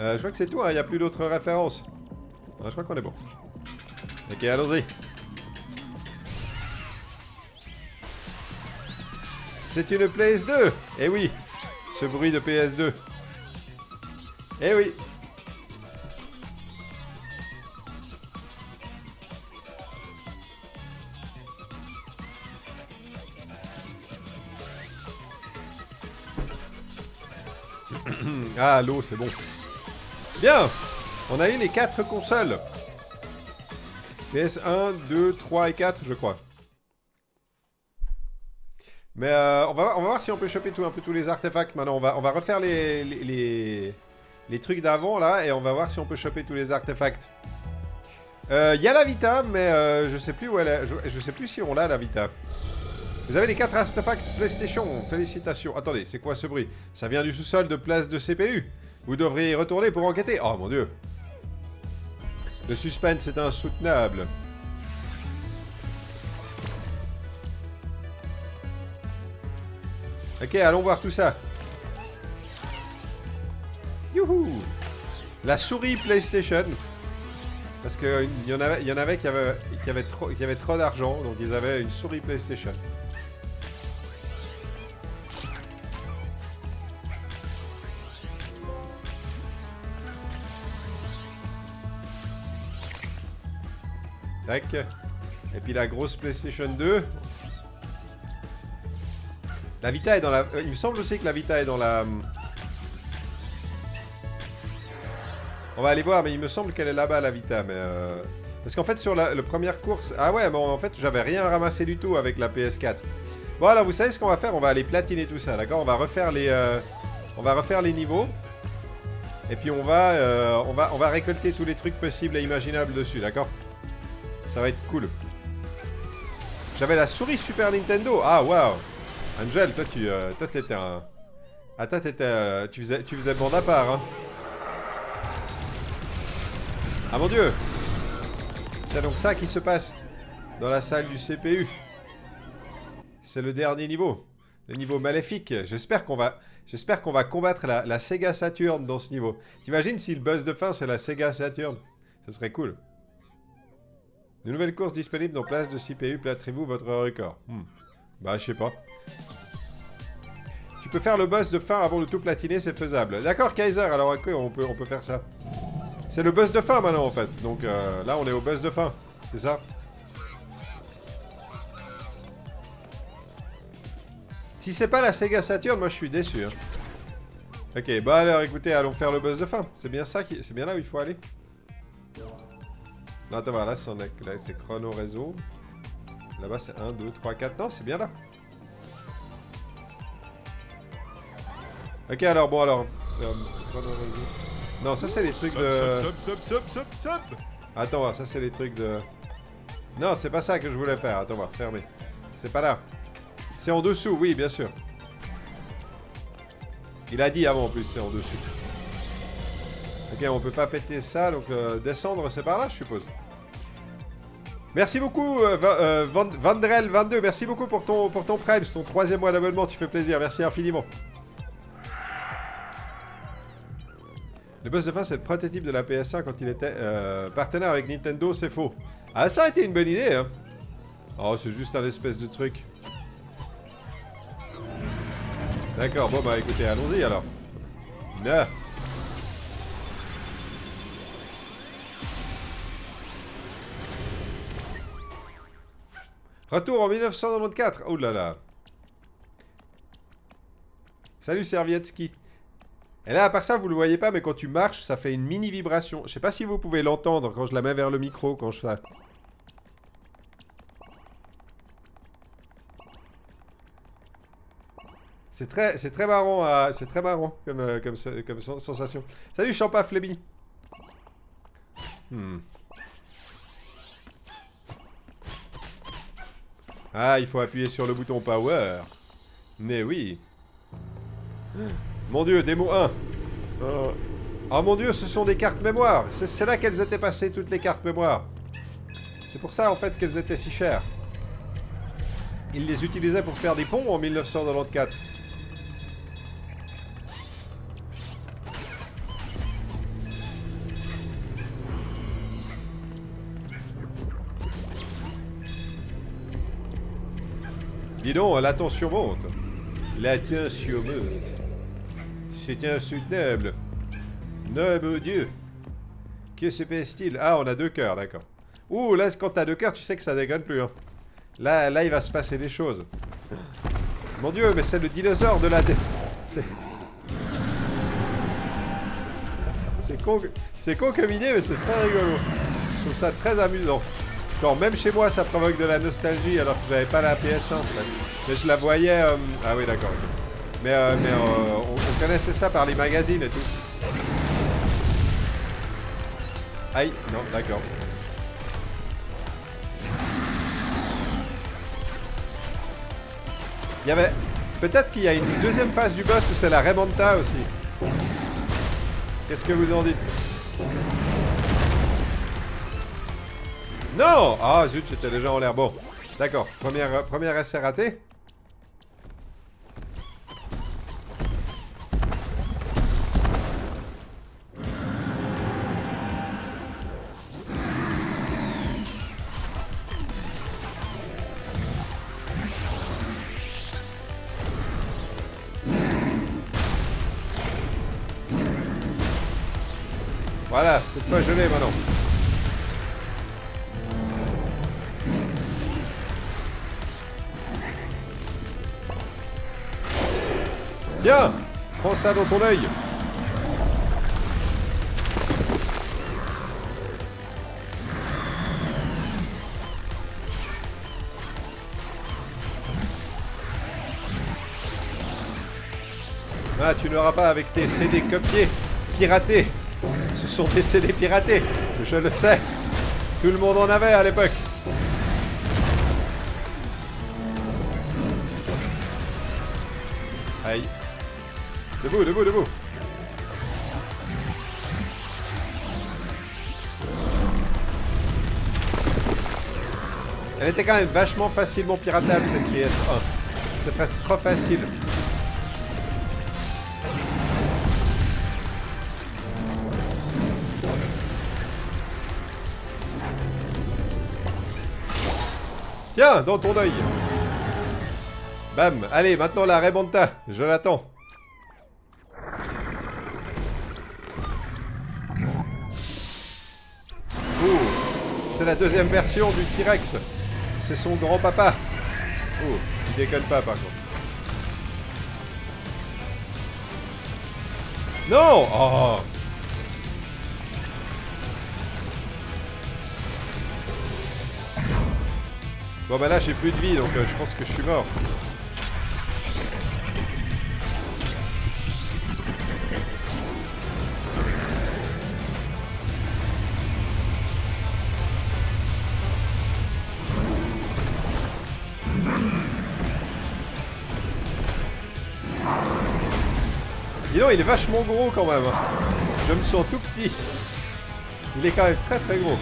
Je crois que c'est tout, hein. Il n'y a plus d'autres références. Ah, je crois qu'on est bon. Ok, allons-y. C'est une PS2. Eh oui. Ce bruit de PS2. Eh oui. Ah, l'eau, c'est bon. Bien. On a eu les 4 consoles. PS1, 2, 3 et 4, je crois. Mais on va voir si on peut choper un peu tous les artefacts. Maintenant, on va refaire les trucs d'avant, là, et on va voir si on peut choper tous les artefacts. Il y a la Vita, mais je sais plus où elle est. Je sais plus si on l'a, la Vita. Vous avez les 4 artefacts PlayStation. Félicitations. Attendez, c'est quoi ce bruit? Ça vient du sous-sol de place de CPU. Vous devriez y retourner pour enquêter. Oh, mon Dieu. Le suspense est insoutenable. Ok, allons voir tout ça. Youhou! La souris PlayStation. Parce qu'il y en avait qui avaient trop d'argent, donc ils avaient une souris PlayStation. Tac. Et puis la grosse PlayStation 2. La Vita est dans la... il me semble aussi que la Vita est dans la... On va aller voir, mais il me semble qu'elle est là-bas, la Vita. Mais parce qu'en fait, sur la première course... Ah ouais, bon, en fait, j'avais rien ramassé du tout avec la PS4. Bon, alors, vous savez ce qu'on va faire? On va aller platiner tout ça, d'accord? On va refaire les niveaux. Et puis, on va récolter tous les trucs possibles et imaginables dessus, d'accord? Ça va être cool. J'avais la souris Super Nintendo. Ah, waouh! Angel, toi, t'étais un... Ah, toi, tu faisais bande à part, hein. Ah, mon Dieu! C'est donc ça qui se passe dans la salle du CPU. C'est le dernier niveau. Le niveau maléfique. J'espère qu'on va combattre la Sega Saturn dans ce niveau. T'imagines si le boss de fin, c'est la Sega Saturn? Ce serait cool. De nouvelles courses disponibles dans place de CPU. Plâtrez-vous votre record. Bah, je sais pas. Tu peux faire le boss de fin avant de tout platiner, c'est faisable. D'accord, Kaiser, alors ok, on peut faire ça. C'est le boss de fin maintenant, en fait. Donc là, on est au boss de fin. C'est ça? Si c'est pas la Sega Saturn, moi, je suis déçu. Hein. Ok, bah alors, écoutez, allons faire le boss de fin. C'est bien ça, c'est bien là où il faut aller. Non, attends, là, c'est chrono réseau. Là-bas, c'est 1, 2, 3, 4. Non, c'est bien là. Ok, alors, bon, alors... chrono réseau. Non, ça, c'est les trucs de... Attends, ça, c'est les trucs de... Non, c'est pas ça que je voulais faire. Attends, on va fermer. C'est pas là. C'est en dessous, oui, bien sûr. Il a dit avant, en plus, c'est en dessous. Ok, on peut pas péter ça, donc descendre, c'est par là, je suppose. Merci beaucoup, Vandrel22, merci beaucoup pour ton Prime, c'est ton 3e mois d'abonnement, tu fais plaisir, merci infiniment. Le boss de fin, c'est le prototype de la PS1 quand il était partenaire avec Nintendo, c'est faux. Ah, ça a été une bonne idée, hein. Oh, c'est juste un espèce de truc. D'accord, bon bah écoutez, allons-y alors. Non. Retour en 1994. Oh là là. Salut Servietsky. Et là, à part ça, vous le voyez pas, mais quand tu marches, ça fait une mini vibration. Je sais pas si vous pouvez l'entendre quand je la mets vers le micro, quand je fais. C'est très marrant, c'est très marrant comme sensation. Salut Champa Flebi. Ah, il faut appuyer sur le bouton Power. Mais oui. Mon dieu, démo 1. Oh mon dieu, ce sont des cartes mémoire. C'est là qu'elles étaient passées, toutes les cartes mémoire. C'est pour ça, en fait, qu'elles étaient si chères. Ils les utilisaient pour faire des ponts en 1994. Dis donc, la tension monte. La tension monte. C'est insoutenable. Non, mon Dieu. Que se passe-t-il? Ah, on a 2 cœurs, d'accord. Ouh, là, quand t'as 2 cœurs, tu sais que ça déconne plus. Hein. Là, il va se passer des choses. Mon Dieu, mais c'est le dinosaure de la... C'est con comme idée, mais c'est très rigolo. Je trouve ça très amusant. Genre, même chez moi, ça provoque de la nostalgie, alors que j'avais pas la PS1, en fait. Mais je la voyais... Ah oui, d'accord. Okay. Mais on connaissait ça par les magazines et tout. Aïe, non, d'accord. Il y avait... Peut-être qu'il y a une deuxième phase du boss où c'est la remonta aussi. Qu'est-ce que vous en dites? Non! Ah zut, j'étais déjà en l'air. Bon, d'accord. Première essai raté. Voilà, cette fois je l'ai maintenant. Tiens, prends ça dans ton œil. Ah, tu n'auras pas avec tes CD copiés, piratés. Ce sont des CD piratés, je le sais. Tout le monde en avait à l'époque. Aïe. Debout, debout, debout. Elle était quand même vachement facilement piratable, cette PS1. C'est presque trop facile. Tiens, dans ton œil. Bam. Allez, maintenant la remonta. Je l'attends. Oh, c'est la deuxième version du T-Rex. C'est son grand-papa. Oh, il déconne pas par contre. Non! Oh! Bon bah là j'ai plus de vie donc je pense que je suis mort. Dis donc il est vachement gros quand même. Je me sens tout petit. Il est quand même très très gros.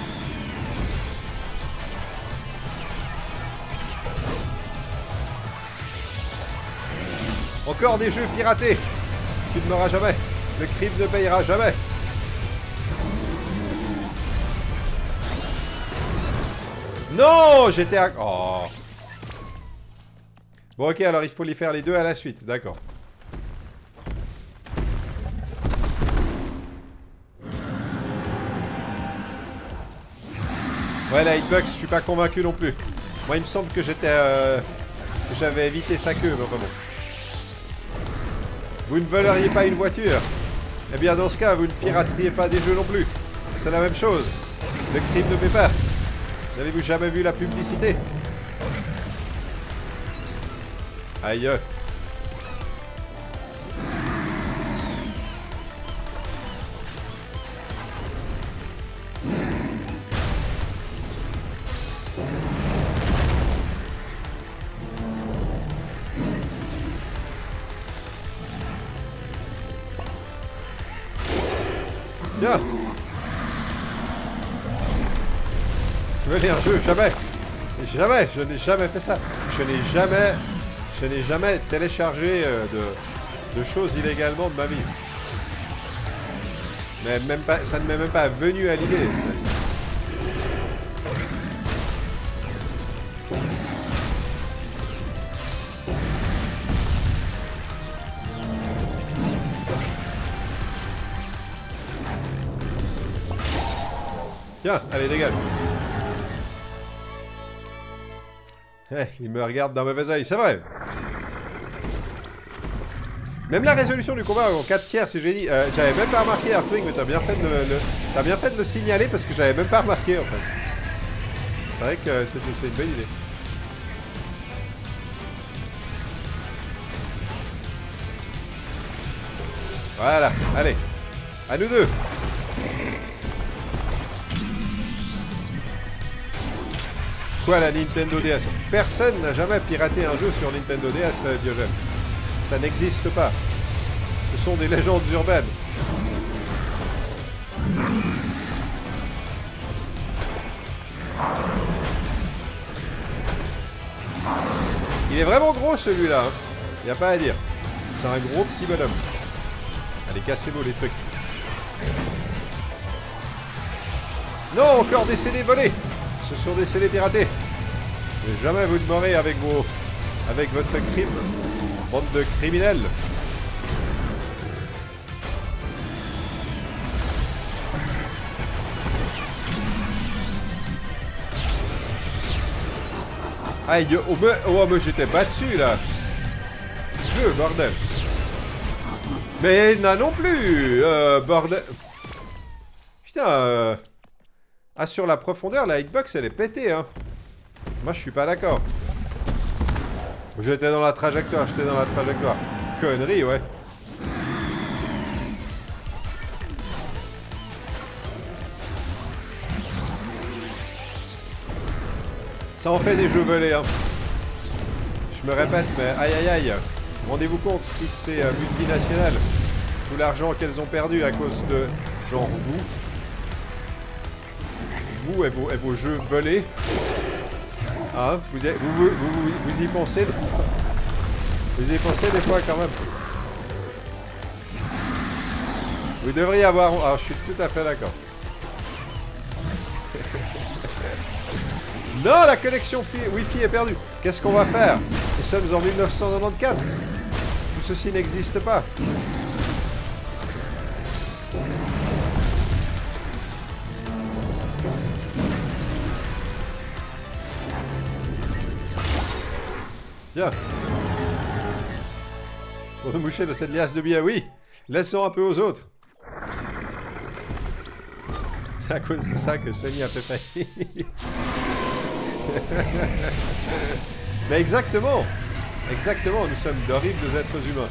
Encore des jeux piratés. Tu ne m'auras jamais. Le crime ne payera jamais. Non, j'étais à... Oh. Bon, ok, alors il faut les faire les deux à la suite, d'accord. Ouais, la hitbox, je suis pas convaincu non plus. Moi, il me semble que j'étais... que j'avais évité sa queue, mais enfin bon. Vous ne voleriez pas une voiture? Eh bien, dans ce cas, vous ne pirateriez pas des jeux non plus. C'est la même chose. Le crime ne paie pas. N'avez-vous jamais vu la publicité? Aïe. Bien. Venez un jeu, jamais. Jamais, je n'ai jamais fait ça. Je n'ai jamais téléchargé de choses illégalement de ma vie. Mais même pas, ça ne m'est même pas venu à l'idée. Tiens, allez, dégage. Il me regarde d'un mauvais oeil, c'est vrai. Même la résolution du combat en 4 tiers, si j'ai dit... j'avais même pas remarqué, Artwing, mais t'as bien fait de le signaler parce que j'avais même pas remarqué, en fait. C'est vrai que c'est une bonne idée. Voilà, allez. À nous deux. Quoi, la Nintendo DS? Personne n'a jamais piraté un jeu sur Nintendo DS, Diogène. Ça n'existe pas. Ce sont des légendes urbaines. Il est vraiment gros celui-là. Hein. Y a pas à dire. C'est un gros petit bonhomme. Allez, cassez-vous les trucs. Non, encore des CD volés. Ce sont des CD piratés. Mais jamais vous ne mourrez avec votre crime. Bande de criminels. Aïe, oh, mais j'étais battu là. Jeu, bordel. Mais non, non plus, bordel. Putain, Ah, sur la profondeur, la hitbox, elle est pétée, hein. Moi, je suis pas d'accord. J'étais dans la trajectoire, Connerie, ouais. Ça en fait des jeux volés, hein. Je me répète, mais aïe aïe aïe. Rendez-vous compte, toutes ces multinationales, tout l'argent qu'elles ont perdu à cause de, genre, vous et vos jeux volés. Hein, vous y pensez? Vous y pensez des fois quand même? Vous devriez avoir... Alors, je suis tout à fait d'accord. Non, la connexion Wi-Fi est perdue. Qu'est-ce qu'on va faire? Nous sommes en 1994. Tout ceci n'existe pas. Bien. Pour nous moucher de cette liasse de billets, oui. Laissons un peu aux autres. C'est à cause de ça que Sony a fait faillite. Mais exactement. Exactement, nous sommes d'horribles êtres humains.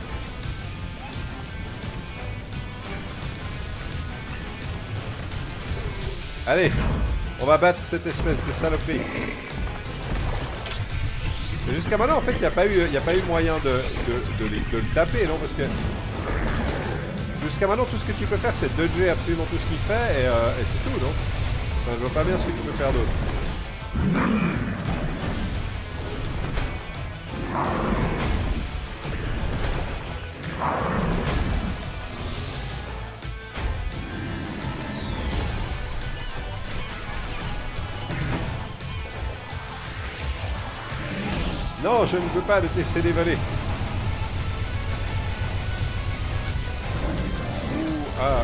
Allez, on va battre cette espèce de saloperie. Jusqu'à maintenant, en fait, il n'y a pas eu moyen de le taper, non? Parce que jusqu'à maintenant, tout ce que tu peux faire, c'est dodger absolument tout ce qu'il fait, et c'est tout, non? Enfin, je vois pas bien ce que tu peux faire d'autre. Non, je ne veux pas le laisser dévaler. Ah,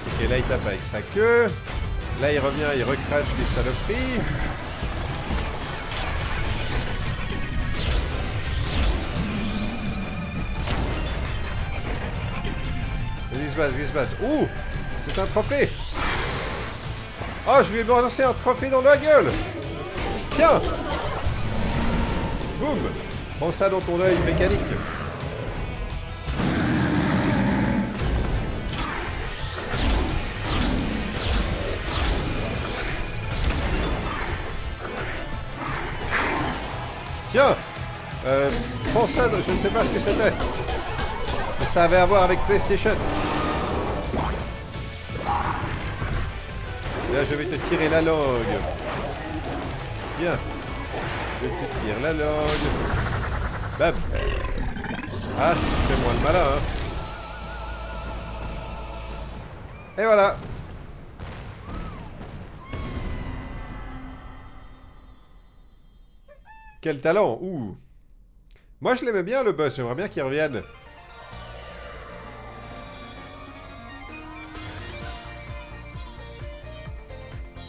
ok, là il tape avec sa queue. Là il revient, il recrache des saloperies. Qu'est-ce qui se passe? Ouh, c'est un trophée. Oh, je lui ai balancé un trophée dans la gueule. Tiens. Boum. Prends ça dans ton œil mécanique. Tiens. Prends ça, je ne sais pas ce que c'était. Mais ça avait à voir avec PlayStation. Là, je vais te tirer la langue. Bien. Je te tire la langue. Bam. Ah, fais-moi le malin, hein. Et voilà. Quel talent. Ouh. Moi, je l'aimais bien, le boss. J'aimerais bien qu'il revienne.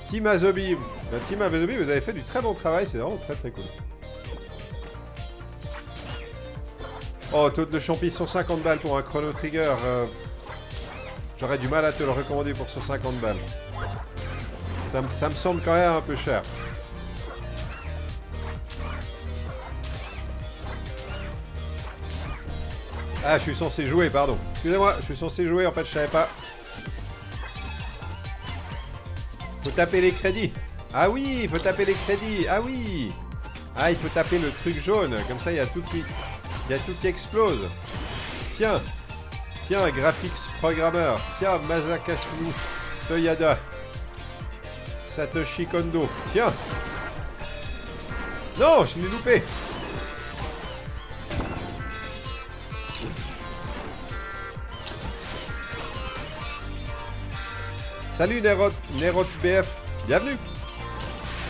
Team Azobi. La Team Azobi, vous avez fait du très bon travail. C'est vraiment très très cool. Oh, taux de champi, 150 balles pour un Chrono Trigger. J'aurais du mal à te le recommander pour 150 balles. Ça me semble quand même un peu cher. Ah, je suis censé jouer, pardon. Excusez-moi, je suis censé jouer, en fait, je savais pas. Faut taper les crédits. Ah oui, il faut taper les crédits. Ah oui. Ah, il faut taper le truc jaune. Comme ça, il y a tout qui... Il y a tout qui explose. Tiens. Tiens, Graphics Programmer. Tiens, Masakashinu Toyada. Satoshi Kondo. Tiens. Non, je l'ai loupé. Salut Nerot BF, bienvenue.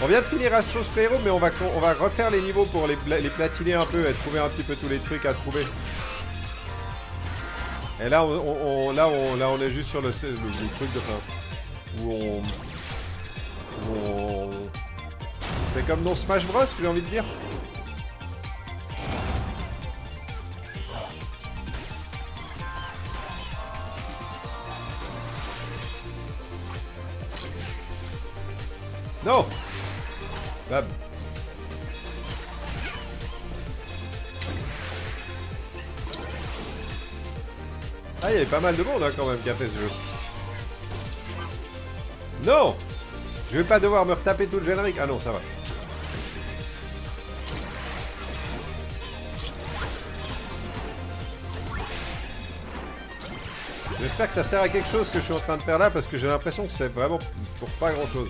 On vient de finir Astros Playroom, mais on va refaire les niveaux pour les platiner un peu et trouver un petit peu tous les trucs à trouver. Et là, on est juste sur le truc de fin. Où on fait comme dans Smash Bros, j'ai envie de dire. Non. Bam. Ah, il y avait pas mal de monde hein, quand même qui a fait ce jeu. Non. Je vais pas devoir me retaper tout le générique. Ah non, ça va. J'espère que ça sert à quelque chose ce que je suis en train de faire là parce que j'ai l'impression que c'est vraiment pour pas grand chose.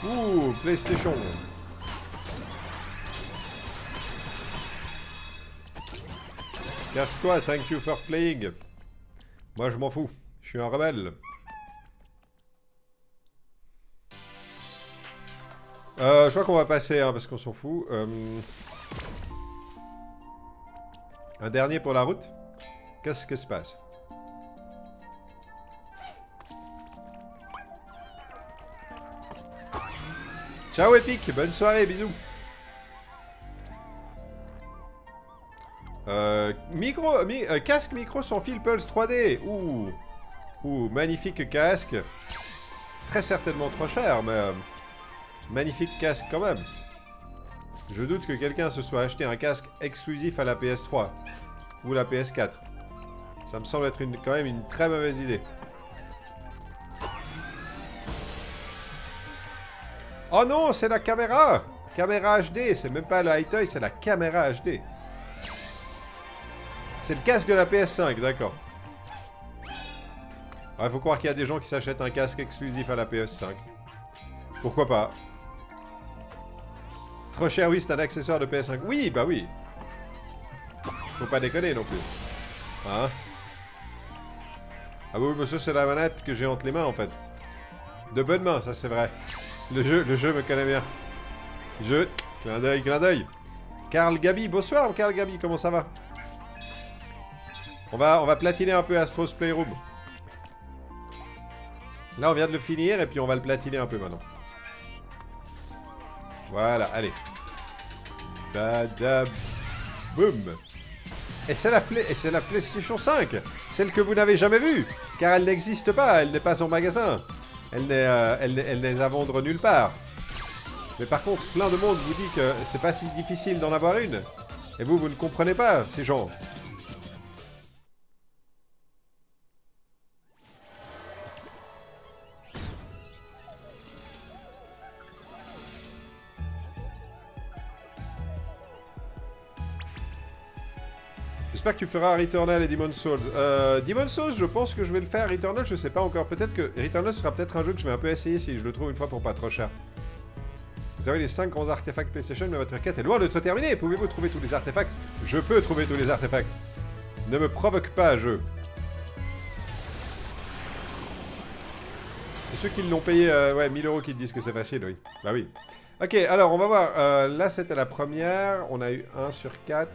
Ouh, PlayStation. Casse-toi, thank you for playing. Moi, je m'en fous. Je suis un rebelle. Je crois qu'on va passer, hein, parce qu'on s'en fout. Un dernier pour la route. Qu'est-ce qui se passe? Ciao Epic, bonne soirée, bisous. Casque micro sans fil Pulse 3D. Ouh, magnifique casque. Très certainement trop cher, mais magnifique casque quand même. Je doute que quelqu'un se soit acheté un casque exclusif à la PS3 ou la PS4. Ça me semble être quand même une très mauvaise idée. Oh non, c'est la caméra! Caméra HD, c'est même pas le high-toy, c'est la caméra HD. C'est le casque de la PS5, d'accord. Il faut croire qu'il y a des gens qui s'achètent un casque exclusif à la PS5. Pourquoi pas? Trop cher, oui, c'est un accessoire de PS5. Oui, bah oui. Faut pas déconner non plus. Hein? Ah oui, mais ça c'est la manette que j'ai entre les mains en fait. De bonnes mains, ça c'est vrai. Le jeu me connaît bien. Jeu, clin d'œil, clin d'œil. Karl Gabi, bonsoir Karl Gabi, comment ça va? On va platiner un peu Astro's Playroom. Là on vient de le finir et puis on va le platiner un peu maintenant. Voilà, allez. Badaboum. Et c'est la PlayStation 5, celle que vous n'avez jamais vue, car elle n'existe pas, elle n'est pas en magasin. Elle n'est à vendre nulle part. Mais par contre, plein de monde vous dit que c'est pas si difficile d'en avoir une. Et vous ne comprenez pas, ces gens. J'espère que tu feras Returnal et Demon's Souls. Demon's Souls, je pense que je vais le faire. Returnal, je sais pas encore. Peut-être que Returnal sera peut-être un jeu que je vais un peu essayer si je le trouve une fois pour pas trop cher. Vous avez les 5 grands artefacts PlayStation, mais votre quête est loin d'être terminée. Pouvez-vous trouver tous les artefacts? Je peux trouver tous les artefacts. Ne me provoque pas, jeu. Et ceux qui l'ont payé, ouais, 1000 € qui te disent que c'est facile, oui. Bah oui. Ok, alors on va voir. Là, c'était la première. On a eu 1 sur 4,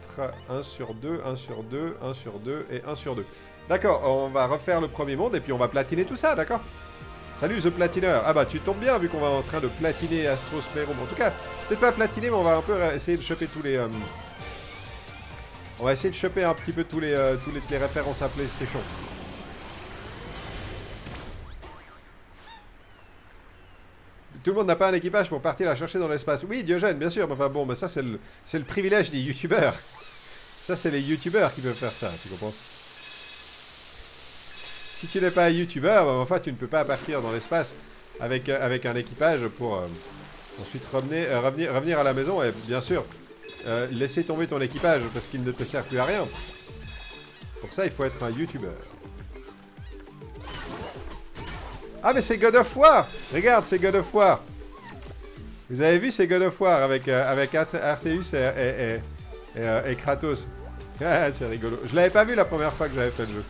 1 sur 2, 1 sur 2, 1 sur 2 et 1 sur 2. D'accord, on va refaire le premier monde et puis on va platiner tout ça, d'accord? Salut The Platiner. Ah bah tu tombes bien vu qu'on va en train de platiner Astro's Playroom. En tout cas, peut-être pas platiner, mais on va un peu essayer de choper tous les... On va essayer de choper un petit peu tous les références à PlayStation. Tout le monde n'a pas un équipage pour partir la chercher dans l'espace. Oui, Diogène, bien sûr. Mais enfin bon, mais ça c'est le privilège des youtubeurs. Ça c'est les youtubeurs qui peuvent faire ça, tu comprends? Si tu n'es pas un youtubeur, bah, enfin tu ne peux pas partir dans l'espace avec un équipage pour ensuite revenir à la maison et bien sûr laisser tomber ton équipage parce qu'il ne te sert plus à rien. Pour ça, il faut être un youtubeur. Ah mais c'est God of War! Regarde, c'est God of War! Vous avez vu, c'est God of War avec Arceus et Kratos. Ah, c'est rigolo. Je l'avais pas vu la première fois que j'avais fait le jeu.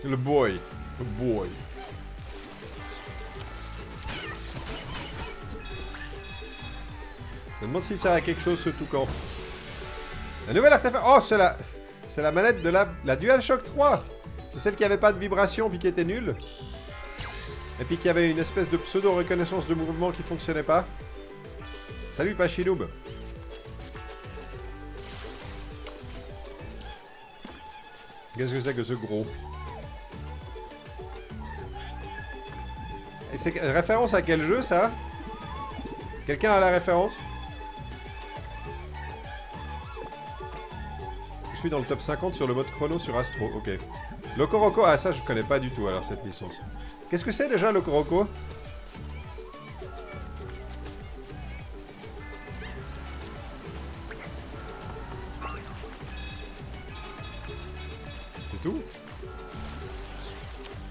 Le boy. Le boy. Je me demande s'il sert à quelque chose ce toucan. La nouvelle artefact... Oh, c'est la manette de la DualShock 3. C'est celle qui avait pas de vibration puis qui était nulle. Et puis qui avait une espèce de pseudo-reconnaissance de mouvement qui fonctionnait pas. Salut Pachinoub. Qu'est-ce que c'est que ce gros? Et c'est référence à quel jeu ça? Quelqu'un a la référence? Je suis dans le top 50 sur le mode chrono sur Astro, ok. Loco Roco, ah ça je connais pas du tout alors cette licence. Qu'est-ce que c'est déjà Loco Roco? C'est tout?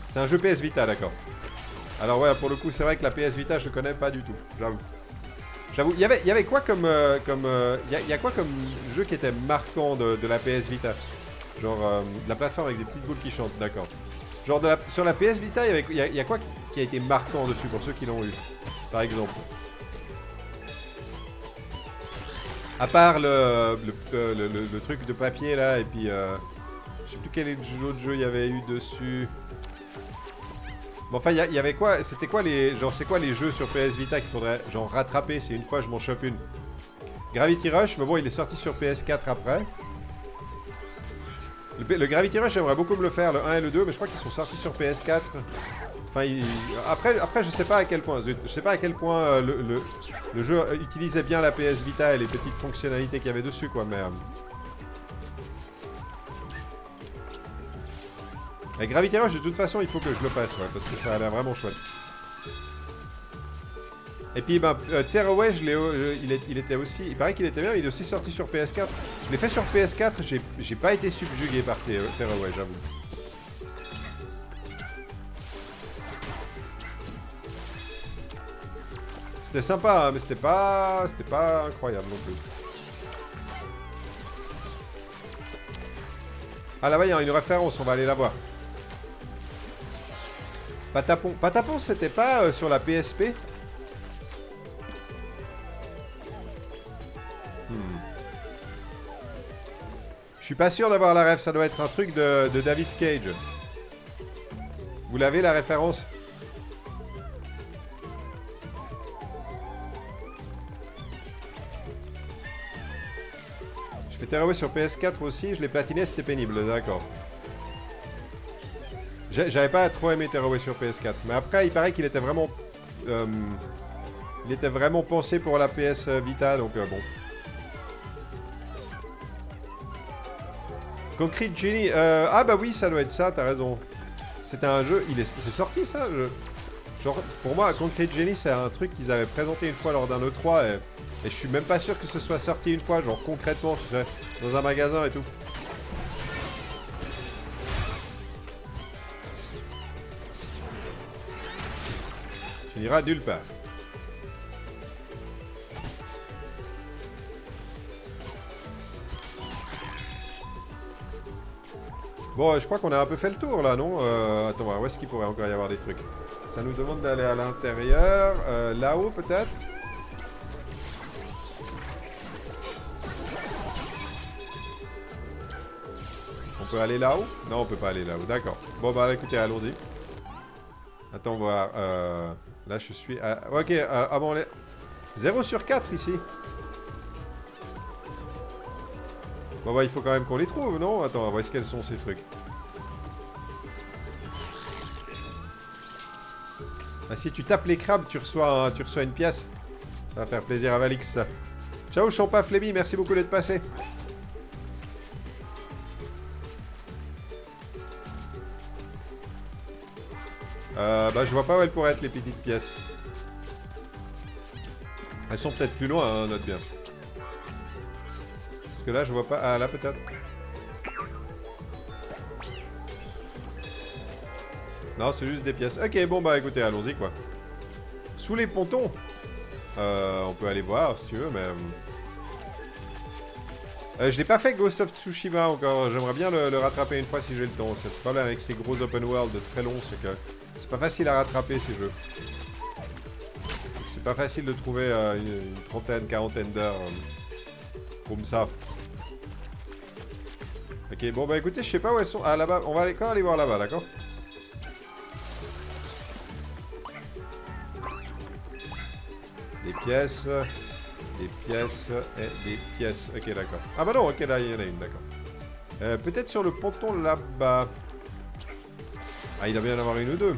C'est un jeu PS Vita, d'accord. Alors ouais, pour le coup, c'est vrai que la PS Vita, je connais pas du tout, j'avoue. J'avoue, il y avait quoi comme... y a quoi comme jeu qui était marquant de la PS Vita? Genre, de la plateforme avec des petites boules qui chantent, d'accord. Genre, sur la PS Vita, il y a quoi qui a été marquant dessus, pour ceux qui l'ont eu, par exemple? À part le truc de papier, là, et puis... je sais plus quel autre jeu il y avait eu dessus... Bon, enfin, il y avait quoi? C'était quoi les... Genre, c'est quoi les jeux sur PS Vita qu'il faudrait, genre, rattraper si une fois je m'en chope une? Gravity Rush, mais bon, il est sorti sur PS4 après. Le Gravity Rush, j'aimerais beaucoup me le faire, le 1 et le 2, mais je crois qu'ils sont sortis sur PS4. Enfin, après, je sais pas à quel point, je sais pas à quel point le jeu utilisait bien la PS Vita et les petites fonctionnalités qu'il y avait dessus, quoi, mais... Et Gravity Rush, de toute façon, il faut que je le fasse, ouais, parce que ça a l'air vraiment chouette. Et puis, ben, Tearaway, il était aussi... Il paraît qu'il était bien, il est aussi sorti sur PS4. Je l'ai fait sur PS4, j'ai pas été subjugué par Tearaway, j'avoue. C'était sympa, hein, mais c'était pas incroyable non plus. Ah là-bas, il y a une référence, on va aller la voir. Patapon. Patapon, c'était pas sur la PSP? Je suis pas sûr d'avoir la ref, ça doit être un truc de David Cage. Vous l'avez la référence? Je fais Terraway sur PS4 aussi, je l'ai platiné, c'était pénible, d'accord. J'avais pas trop aimé Terraway sur PS4, mais après il paraît qu'il était vraiment... il était vraiment pensé pour la PS Vita, donc bon. Concrete Genie, ah bah oui, ça doit être ça, t'as raison. C'était un jeu, c'est sorti ça genre, pour moi, Concrete Genie, c'est un truc qu'ils avaient présenté une fois lors d'un E3, et je suis même pas sûr que ce soit sorti une fois, genre concrètement, tu sais, dans un magasin et tout. Tu n'iras nulle part. Bon, je crois qu'on a un peu fait le tour là, non? Attends, où est-ce qu'il pourrait encore y avoir des trucs? Ça nous demande d'aller à l'intérieur. Là-haut, peut-être? On peut aller là-haut? Non, on peut pas aller là-haut. D'accord. Bon, bah écoutez, allons-y. Attends, voir. Là, je suis... ok, ah bon, 0 sur 4 ici. Bon bah il faut quand même qu'on les trouve, non? Attends, où est-ce qu'elles sont ces trucs? Ah si tu tapes les crabes, tu reçois une pièce. Ça va faire plaisir à Valix, ça. Ciao Champa Flémy, merci beaucoup d'être passé. Bah je vois pas où elles pourraient être les petites pièces. Elles sont peut-être plus loin, hein, note bien. Parce que là je vois pas... Ah là peut-être. Non, c'est juste des pièces. Ok, bon bah écoutez, allons-y quoi. Sous les pontons. On peut aller voir si tu veux, mais... je n'ai pas fait Ghost of Tsushima encore. J'aimerais bien le rattraper une fois si j'ai le temps. C'est le problème avec ces gros open world très longs, c'est que c'est pas facile à rattraper ces jeux. C'est pas facile de trouver une trentaine, quarantaine d'heures comme ça. Ok, bon bah écoutez, je sais pas où elles sont. Ah là-bas, on va aller, quand aller voir là-bas, d'accord? Des pièces et des pièces. Ok, d'accord. Ah bah non, ok, là, il y en a une, d'accord. Peut-être sur le ponton là-bas. Ah, il doit bien y en avoir une ou deux.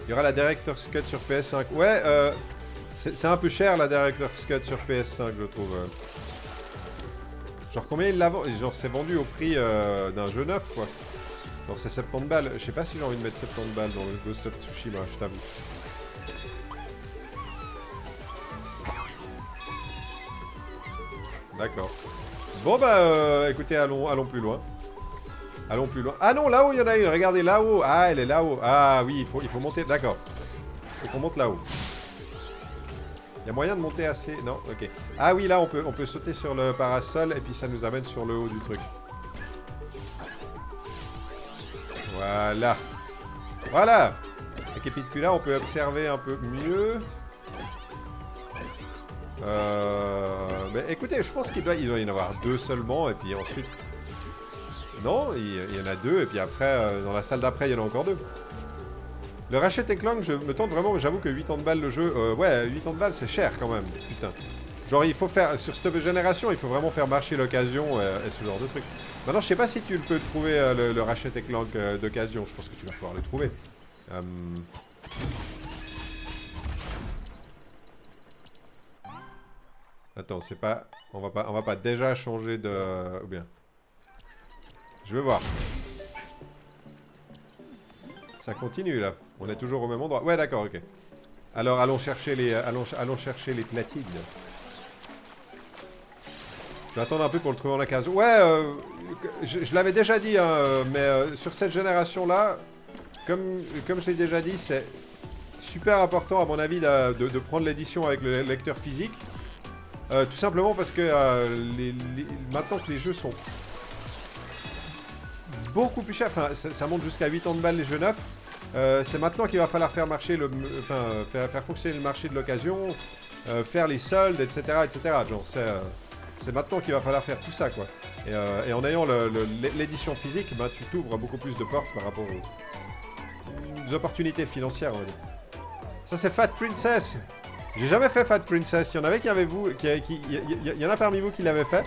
Il y aura la Director's Cut sur PS5. Ouais, c'est un peu cher la Director's Cut sur PS5, je trouve. Genre, combien il la vend? Genre, c'est vendu au prix d'un jeu neuf, quoi. Genre, c'est 70 balles. Je sais pas si j'ai envie de mettre 70 balles dans le Ghost of Tsushima, je t'avoue. D'accord. Bon, bah, écoutez, allons plus loin. Allons plus loin. Ah non, là-haut, il y en a une. Regardez, là-haut. Ah, elle est là-haut. Ah oui, il faut monter. D'accord. Il faut qu'on monte là-haut. Il y a moyen de monter assez... Non, ok. Ah oui, là, on peut sauter sur le parasol et puis ça nous amène sur le haut du truc. Voilà. Voilà. Ok, puis là, on peut observer un peu mieux. Mais écoutez, je pense qu'il doit y en avoir deux seulement et puis ensuite... Non, il y en a deux, et puis après, dans la salle d'après, il y en a encore deux. Le Ratchet & Clank, je me tente vraiment, j'avoue que 80 balles le jeu... ouais, 80 balles, c'est cher quand même, putain. Genre, il faut faire... Sur cette génération, il faut vraiment faire marcher l'occasion et ce genre de truc. Maintenant, je sais pas si tu peux trouver le Ratchet & Clank d'occasion. Je pense que tu vas pouvoir le trouver. Attends, c'est pas... On va pas déjà changer de... Ou bien... Je vais voir. Ça continue là. On est toujours au même endroit. Ouais, d'accord, ok. Alors allons chercher les platines. Je vais attendre un peu pour le trouver en occasion. Ouais, je l'avais déjà dit, hein, mais sur cette génération-là, comme je l'ai déjà dit, c'est super important à mon avis de prendre l'édition avec le lecteur physique. Tout simplement parce que maintenant que les jeux sont beaucoup plus chers, enfin ça monte jusqu'à 80 balles les jeux neufs, c'est maintenant qu'il va falloir faire marcher faire fonctionner le marché de l'occasion, faire les soldes, etc. etc. Genre c'est maintenant qu'il va falloir faire tout ça, quoi. Et en ayant l'édition physique, bah, tu t'ouvres beaucoup plus de portes par rapport aux opportunités financières, on va dire. Ça, c'est Fat Princess. J'ai jamais fait Fat Princess. Il y en avait qui avaient vous... Il y en a parmi vous qui l'avaient fait.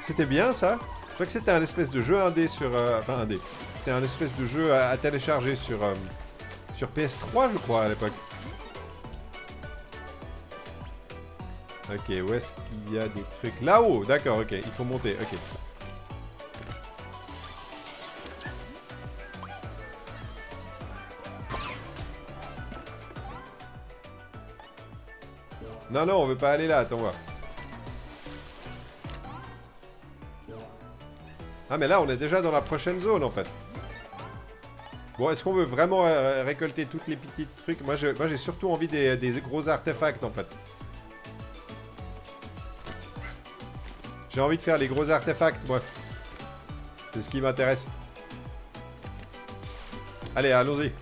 C'était bien, ça. Je crois que c'était un espèce de jeu indé sur... enfin, indé. C'était un espèce de jeu à télécharger sur PS3, je crois, à l'époque. Ok, où est-ce qu'il y a des trucs? Là-haut, d'accord, ok. Il faut monter, ok. Non, non, on veut pas aller là, attends voir. Ah, mais là, on est déjà dans la prochaine zone, en fait. Bon, est-ce qu'on veut vraiment récolter toutes les petites trucs? Moi, j'ai surtout envie des gros artefacts, en fait. J'ai envie de faire les gros artefacts, moi. C'est ce qui m'intéresse. Allez, allons-y.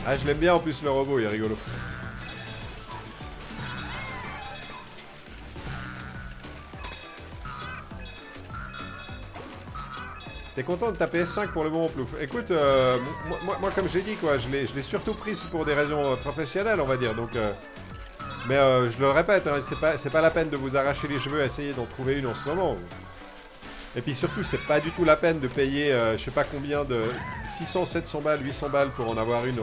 Ah, je l'aime bien en plus, le robot, il est rigolo. T'es content de ta PS5 pour le moment, Plouf? Écoute, moi, comme j'ai dit, quoi, je l'ai surtout prise pour des raisons professionnelles, on va dire, donc... Mais je le répète, hein, c'est pas la peine de vous arracher les cheveux à essayer d'en trouver une en ce moment. Et puis surtout, c'est pas du tout la peine de payer, je sais pas combien de... 600, 700 balles, 800 balles pour en avoir une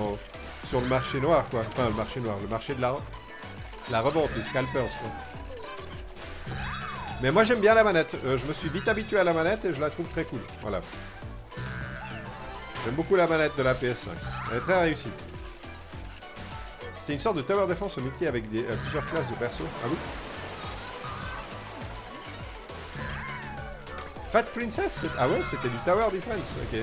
sur le marché noir, quoi. Enfin, le marché noir, le marché de la revente, les scalpers, quoi. Mais moi, j'aime bien la manette. Je me suis vite habitué à la manette et je la trouve très cool. Voilà. J'aime beaucoup la manette de la PS5. Elle est très réussie. C'est une sorte de tower defense au multi avec plusieurs classes de perso. Ah oui? Fat Princess? Ah ouais, c'était du tower defense. Ok.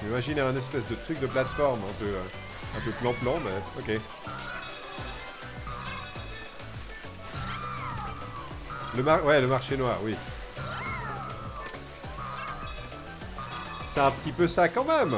Je m'imaginais un espèce de truc de plateforme un peu plan-plan, mais ok. Ouais, le marché noir, oui. C'est un petit peu ça quand même.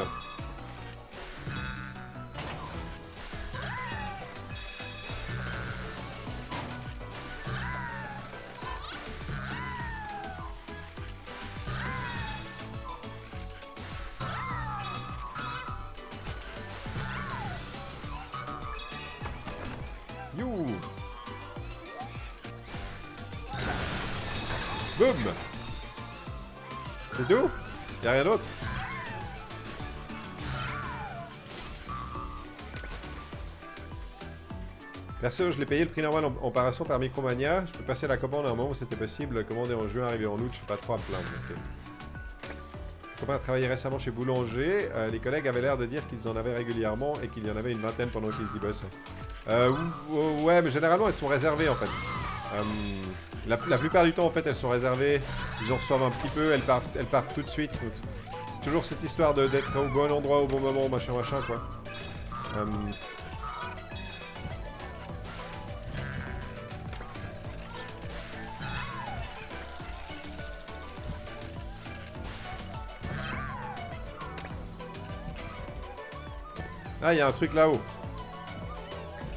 You. Boum. C'est tout? Y'a rien d'autre? Perso, je l'ai payé le prix normal en paration par Micromania. Je peux passer la commande à un moment où c'était possible. Commander en juin, arriver en août, je suis pas trop à me plaindre. Okay. Mon copain a travaillé récemment chez Boulanger. Les collègues avaient l'air de dire qu'ils en avaient régulièrement et qu'il y en avait une vingtaine pendant qu'ils y bossaient. Ouais, mais généralement elles sont réservées en fait. La plupart du temps en fait elles sont réservées. Ils en reçoivent un petit peu, elles partent tout de suite. C'est toujours cette histoire d'être au bon endroit au bon moment, machin quoi. Ah, il y a un truc là-haut.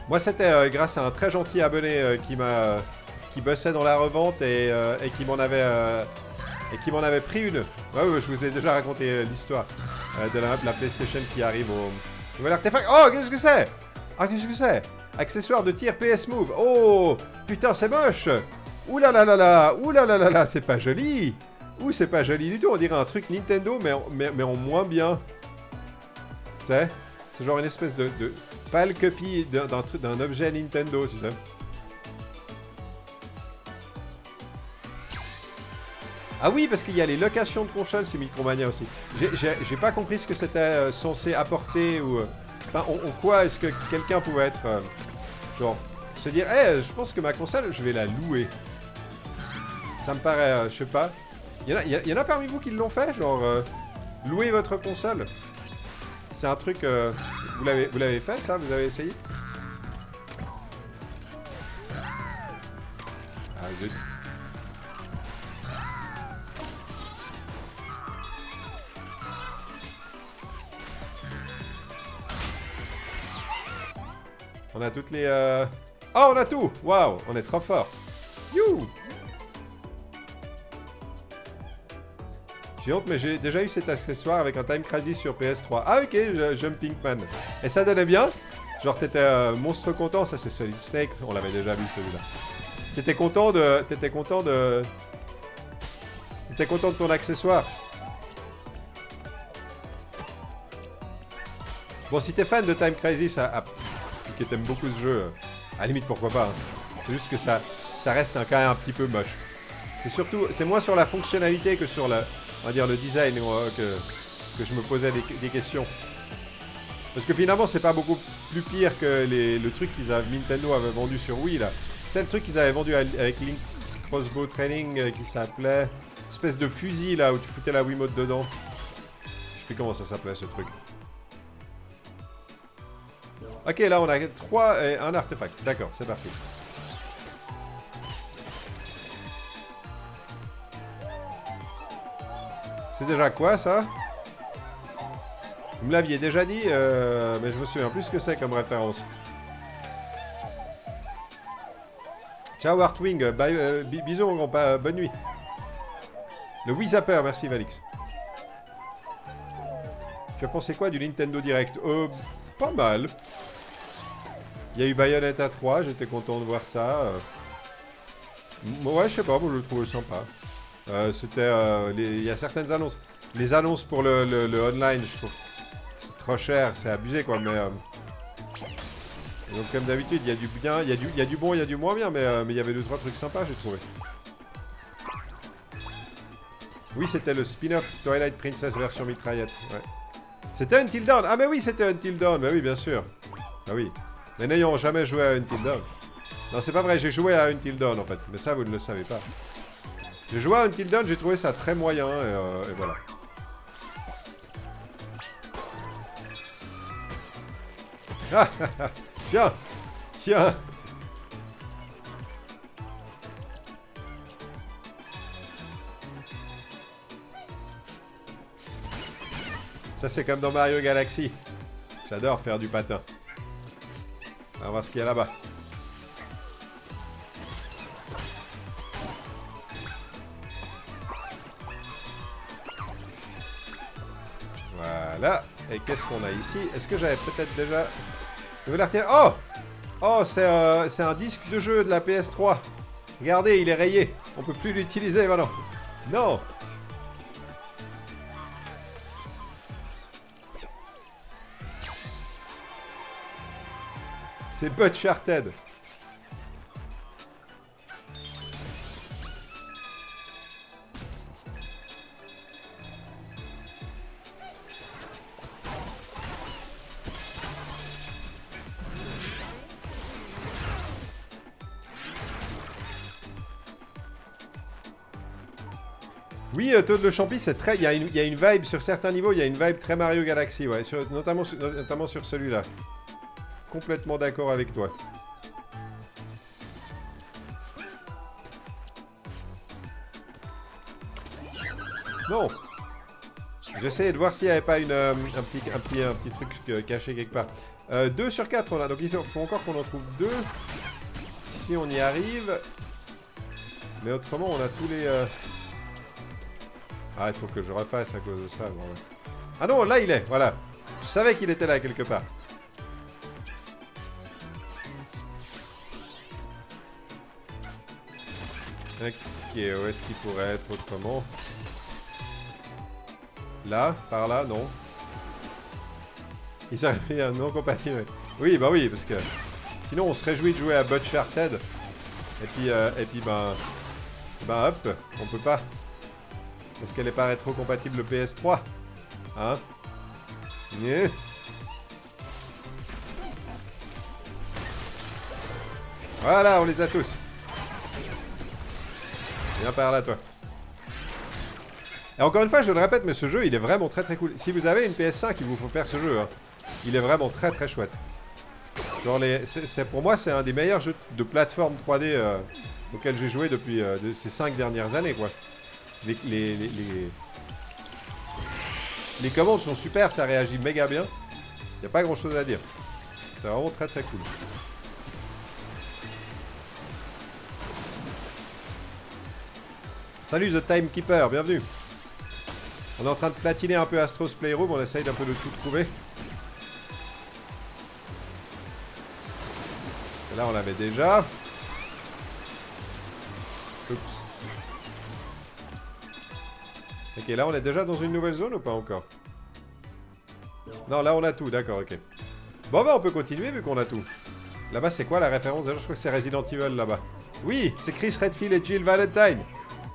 Moi, c'était grâce à un très gentil abonné qui bossait dans la revente et qui m'en avait pris une. Ouais, je vous ai déjà raconté l'histoire de la PlayStation qui arrive au nouvel artefact. Oh, qu'est-ce que c'est? Ah, qu'est-ce que c'est? Accessoire de tir PS Move. Oh, putain, c'est moche. Ouh là là là là. Ouh là là là là, c'est pas joli. Ouh, c'est pas joli du tout. On dirait un truc Nintendo, mais en moins bien. Tu sais? C'est genre une espèce de pâle copie d'un objet Nintendo, tu sais. Ah oui, parce qu'il y a les locations de consoles, c'est Micromania aussi. J'ai pas compris ce que c'était censé apporter ou... Enfin, en quoi est-ce que quelqu'un pouvait être... genre, se dire, hey, je pense que ma console, je vais la louer. Ça me paraît, je sais pas. Il y en a parmi vous qui l'ont fait, genre, louer votre console. C'est un truc... vous l'avez fait, ça? Vous avez essayé? Ah, zut. On a toutes les... Oh, on a tout! Waouh, on est trop fort. You! J'ai honte, mais j'ai déjà eu cet accessoire avec un Time Crisis sur PS3. Ah, ok, Jumping Man. Et ça donnait bien? Genre, t'étais monstre content. Ça, c'est Solid Snake. On l'avait déjà vu, celui-là. T'étais content de... T'étais content de ton accessoire. Bon, si t'es fan de Time Crisis, que t'aimes beaucoup ce jeu, à la limite, pourquoi pas. Hein. C'est juste que ça reste quand même un petit peu moche. C'est moins sur la fonctionnalité que sur on va dire le design que je me posais des questions. Parce que finalement, c'est pas beaucoup plus pire que le truc Nintendo avait vendu sur Wii, là. C'est le truc qu'ils avaient vendu avec Link's Crossbow Training qui s'appelait... Espèce de fusil, là, où tu foutais la Wiimote dedans. Je sais plus comment ça s'appelait, ce truc. Ok, là, on a 3 et un artefact. D'accord, c'est parti. C'est déjà quoi, ça? Vous me l'aviez déjà dit, mais je me souviens plus ce que c'est comme référence. Ciao, Artwing. Bisous, mon grand-père. Bonne nuit. Le Wii Zapper, merci, Valix. Tu as pensé quoi du Nintendo Direct? Pas mal. Il y a eu Bayonetta 3, j'étais content de voir ça. Ouais, je sais pas, moi je le trouve sympa. Il y a certaines annonces. Les annonces pour le online, je trouve c'est trop cher, c'est abusé quoi, mais... Donc comme d'habitude, il y a du bien, il y a du bon, il y a du moins bien, mais il y avait 2-3 trucs sympas, j'ai trouvé. Oui, c'était le spin-off Twilight Princess version mitraillette, ouais. C'était Until Dawn. Ah mais oui, c'était Until Dawn, bah oui, bien sûr. Ah oui. Mais n'ayant jamais joué à Until Dawn. Non, c'est pas vrai, j'ai joué à Until Dawn en fait, mais ça vous ne le savez pas. J'ai joué à Until Dawn, j'ai trouvé ça très moyen, et voilà. Ah, tiens, tiens. Ça c'est comme dans Mario Galaxy. J'adore faire du patin. On va voir ce qu'il y a là-bas. Voilà. Et qu'est-ce qu'on a ici? Est-ce que j'avais peut-être déjà... Oh! Oh, c'est un disque de jeu de la PS3. Regardez, il est rayé. On peut plus l'utiliser maintenant. Non! C'est Uncharted. Oui, Toad le Champi, c'est très... Il y a une vibe, sur certains niveaux, il y a une vibe très Mario Galaxy, ouais. Notamment sur celui-là. Complètement d'accord avec toi. Non. J'essayais de voir s'il n'y avait pas un petit truc caché quelque part. 2 sur 4, on a. Donc il faut encore qu'on en trouve 2. Si on y arrive. Mais autrement, on a tous les... Ah, il faut que je refasse à cause de ça. Bon, ouais. Ah non, là il est, voilà. Je savais qu'il était là quelque part. Ok, où est-ce qu'il pourrait être autrement? Là, par là, non. Il serait bien non compatible. Oui, bah oui, parce que sinon on se réjouit de jouer à Uncharted. Et puis ben hop, on peut pas. Parce qu'elle n'est pas rétro-compatible PS3. Hein? Yeah. Voilà, on les a tous. Viens par là, toi. Et encore une fois, je le répète, mais ce jeu, il est vraiment très très cool. Si vous avez une PS5, il vous faut faire ce jeu. Hein. Il est vraiment très très chouette. Genre pour moi, c'est un des meilleurs jeux de plateforme 3D auquel j'ai joué depuis ces 5 dernières années, quoi. Les commandes sont super, ça réagit méga bien. Y a pas grand chose à dire. C'est vraiment très très cool. Salut The Timekeeper, bienvenue. On est en train de platiner un peu Astro's Playroom, on essaye d'un peu de tout trouver. Et là on l'avait déjà. Oups. Ok, là on est déjà dans une nouvelle zone ou pas encore? Non, là on a tout, d'accord, ok. Bon bah on peut continuer vu qu'on a tout. Là-bas c'est quoi la référence? Déjà je crois que c'est Resident Evil là-bas. Oui, c'est Chris Redfield et Jill Valentine.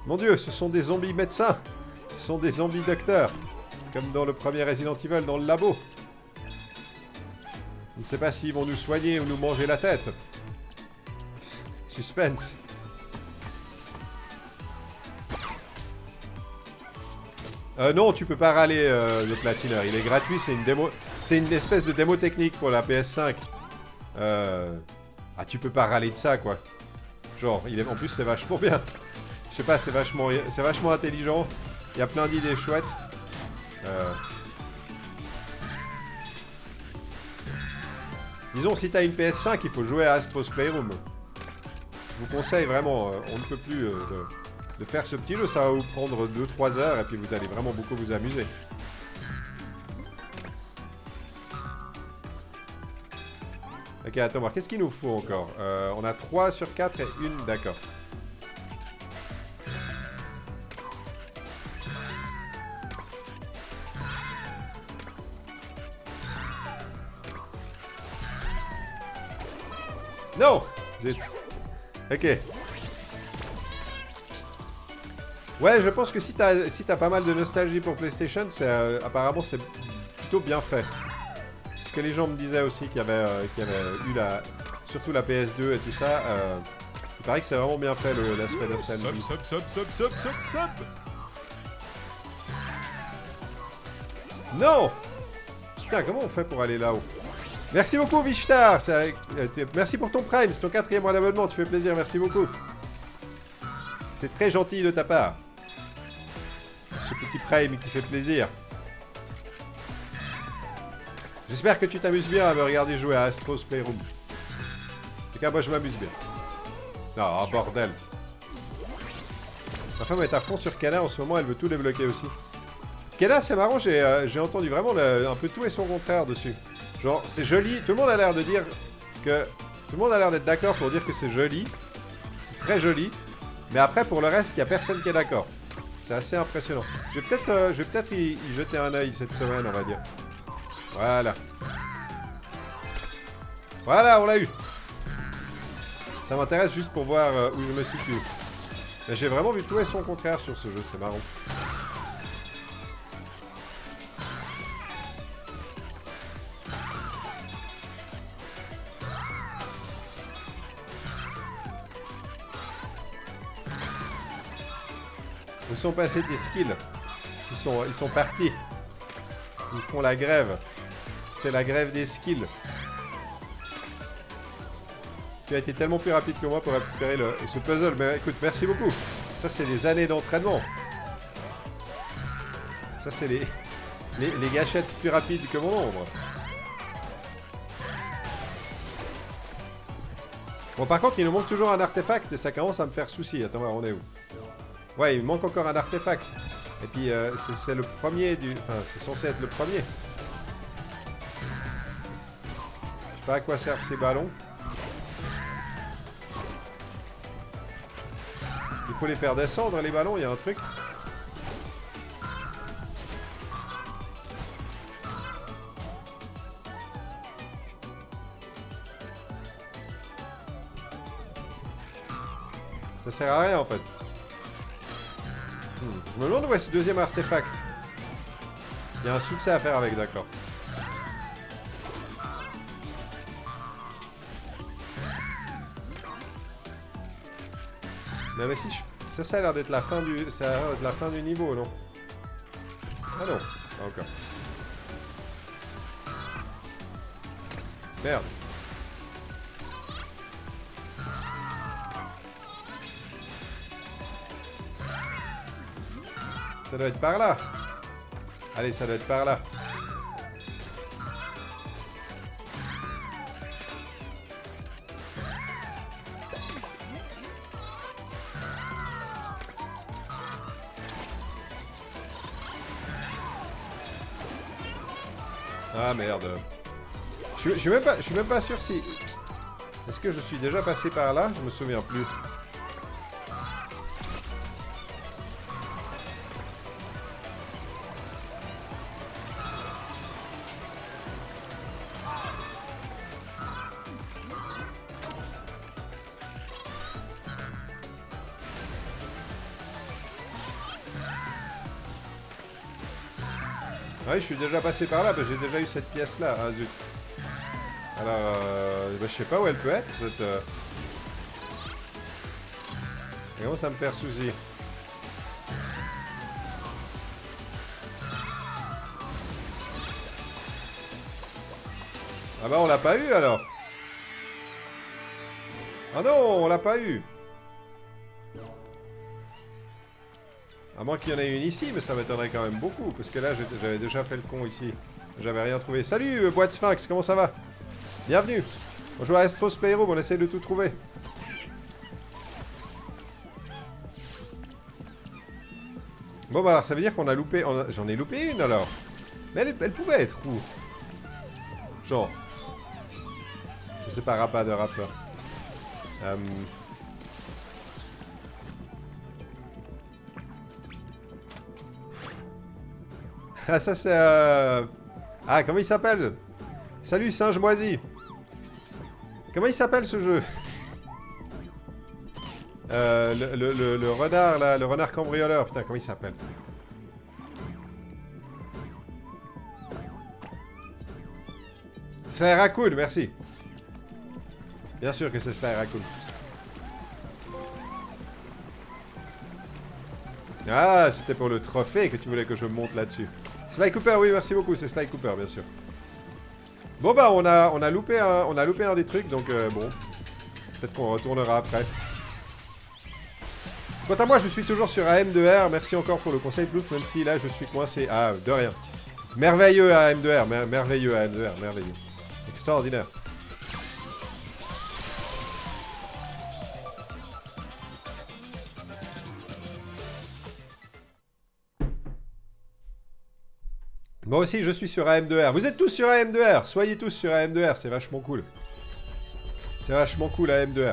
Mon dieu, ce sont des zombies médecins. Ce sont des zombies docteurs. Comme dans le premier Resident Evil dans le labo. Je ne sais pas s'ils vont nous soigner ou nous manger la tête. Suspense. Non, tu peux pas râler le platineur. Il est gratuit, c'est une démo. C'est une espèce de démo technique pour la PS5. Ah, tu peux pas râler de ça, quoi. Genre, en plus, c'est vachement bien. Je sais pas, c'est vachement intelligent. Il y a plein d'idées chouettes. Disons, si t'as une PS5, il faut jouer à Astro's Playroom. Je vous conseille vraiment, on ne peut plus de faire ce petit jeu. Ça va vous prendre 2-3 heures et puis vous allez vraiment beaucoup vous amuser. Ok, attends, voir, qu'est-ce qu'il nous faut encore? On a 3 sur 4 et une, d'accord. Non! Zut. Ok. Ouais, je pense que si t'as pas mal de nostalgie pour PlayStation, apparemment c'est plutôt bien fait. Ce que les gens me disaient aussi qui avaient eu surtout la PS2 et tout ça, il paraît que c'est vraiment bien fait l'aspect nostalgie. Sub. Non! Putain, comment on fait pour aller là-haut? Merci beaucoup, Vishtar. Merci pour ton Prime. C'est ton 4e mois d'abonnement. Tu fais plaisir. Merci beaucoup. C'est très gentil de ta part. Ce petit Prime qui fait plaisir. J'espère que tu t'amuses bien à me regarder jouer à Astro's Playroom. En tout cas, moi, je m'amuse bien. Non, oh, bordel. Ma femme est à fond sur Kana. En ce moment, elle veut tout débloquer aussi. Kana, c'est marrant. J'ai entendu vraiment un peu tout et son contraire dessus. Genre, c'est joli. Tout le monde a l'air de dire que... Tout le monde a l'air d'être d'accord pour dire que c'est joli. C'est très joli. Mais après, pour le reste, il n'y a personne qui est d'accord. C'est assez impressionnant. Je vais peut-être y jeter un œil cette semaine, on va dire. Voilà. Voilà, on l'a eu. Ça m'intéresse juste pour voir où je me situe. Mais j'ai vraiment vu tout et son contraire sur ce jeu. C'est marrant. Ils sont passés des skills. Ils sont partis. Ils font la grève. C'est la grève des skills. Tu as été tellement plus rapide que moi pour récupérer ce puzzle. Mais écoute, merci beaucoup. Ça, c'est des années d'entraînement. Ça, c'est les gâchettes plus rapides que mon ombre. Bon, par contre, il nous manque toujours un artefact et ça commence à me faire souci. Attends, on est où? Ouais, il manque encore un artefact. Et puis, c'est le premier du... Enfin, c'est censé être le premier. Je sais pas à quoi servent ces ballons. Il faut les faire descendre, les ballons, il y a un truc. Ça sert à rien, en fait. Je me demande où est ce deuxième artefact. Il y a un succès à faire avec, d'accord. Non mais si je... Ça a l'air d'être la fin du... Ça a l'air d'être la fin du niveau, non? Ah non, pas encore. Merde. Ça doit être par là. Allez, ça doit être par là. Ah merde. Je suis même pas sûr si... Est-ce que je suis déjà passé par là? Je me souviens plus. Oui, je suis déjà passé par là, j'ai déjà eu cette pièce-là. Ah zut. Alors, bah, je sais pas où elle peut être, cette... Elle commence à me faire souci. Ah bah on l'a pas eu alors. Ah non, on l'a pas eu. À moins qu'il y en ait une ici, mais ça m'étonnerait quand même beaucoup. Parce que là, j'avais déjà fait le con ici. J'avais rien trouvé. Salut, Boîte Sphinx, comment ça va? Bienvenue. Bonjour à Astros Playroom, on essaie de tout trouver. Bon, bah alors, ça veut dire qu'on a loupé... J'en ai loupé une, alors. Mais elle pouvait être où? Genre... Je sais pas, Rappa de Rappa. Ah, ça c'est... Ah, comment il s'appelle? Salut, singe moisi. Comment il s'appelle ce jeu? Le renard, là, le renard cambrioleur. Putain, comment il s'appelle? Sly Raccoon, merci. Bien sûr que c'est Sly Raccoon. Ah, c'était pour le trophée que tu voulais que je monte là-dessus. Sly Cooper, oui, merci beaucoup, c'est Sly Cooper, bien sûr. Bon bah, on a loupé un des trucs, donc bon. Peut-être qu'on retournera après. Quant à moi, je suis toujours sur AM2R. Merci encore pour le conseil Plouf, même si là, je suis coincé. Ah, de rien. Merveilleux AM2R, merveilleux AM2R, merveilleux. Extraordinaire. Moi aussi, je suis sur AM2R. Vous êtes tous sur AM2R. Soyez tous sur AM2R, c'est vachement cool. C'est vachement cool AM2R.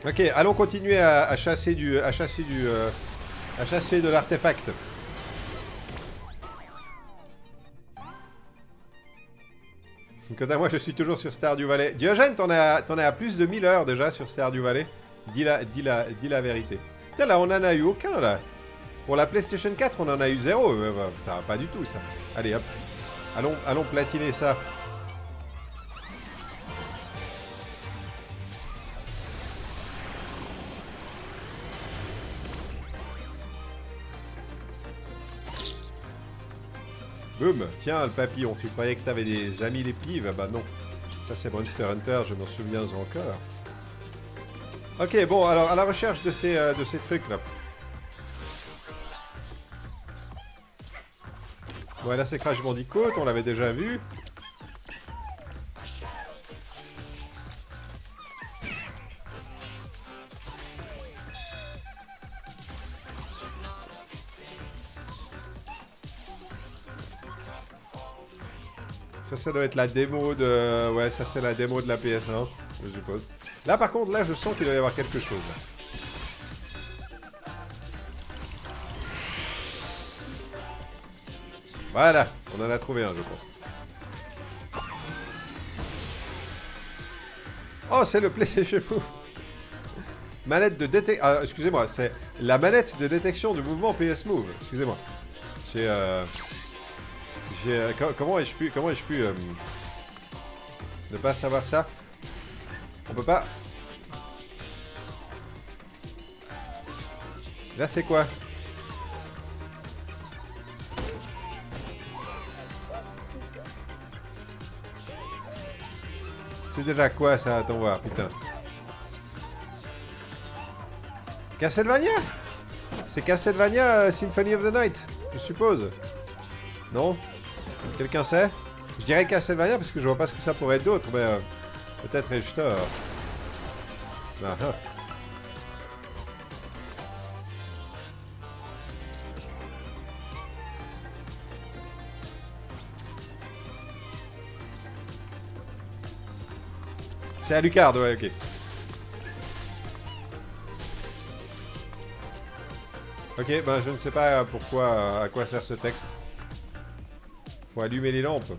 Ok, allons continuer à chasser de l'artefact. Quant à moi, je suis toujours sur Stardew Valley. Diogène, t'en es à plus de 1000 heures déjà sur Stardew Valley. Dis la vérité. Putain, là, on en a eu aucun, là. Pour la PlayStation 4, on en a eu 0. Ça va pas du tout, ça. Allez, hop. Allons platiner ça. Boum. Tiens, le papillon. Tu croyais que t'avais des amis les pives? Bah non. Ça, c'est Monster Hunter, je m'en souviens encore. Ok, bon, alors, à la recherche de ces trucs-là. Bon, là, c'est Crash Bandicoot, on l'avait déjà vu. Ça doit être la démo de... Ouais, ça, c'est la démo de la PS1, je suppose. Là, par contre, là, je sens qu'il doit y avoir quelque chose. Voilà, on en a trouvé un, je pense. Oh, c'est le PlayStation Move. Manette de détection... Ah, excusez-moi, c'est la manette de détection du mouvement PS Move. Excusez-moi. Comment ai-je pu ne pas savoir ça? On peut pas... Là, c'est quoi? C'est déjà quoi, ça? Attends voir, putain. Castlevania? C'est Castlevania Symphony of the Night, je suppose. Non? Quelqu'un sait? Je dirais Castlevania parce que je vois pas ce que ça pourrait être d'autre, mais peut-être ai-je tort. Ah, ah. C'est à Lucard, ouais, ok. Ok, ben je ne sais pas pourquoi, à quoi sert ce texte. Faut allumer les lampes.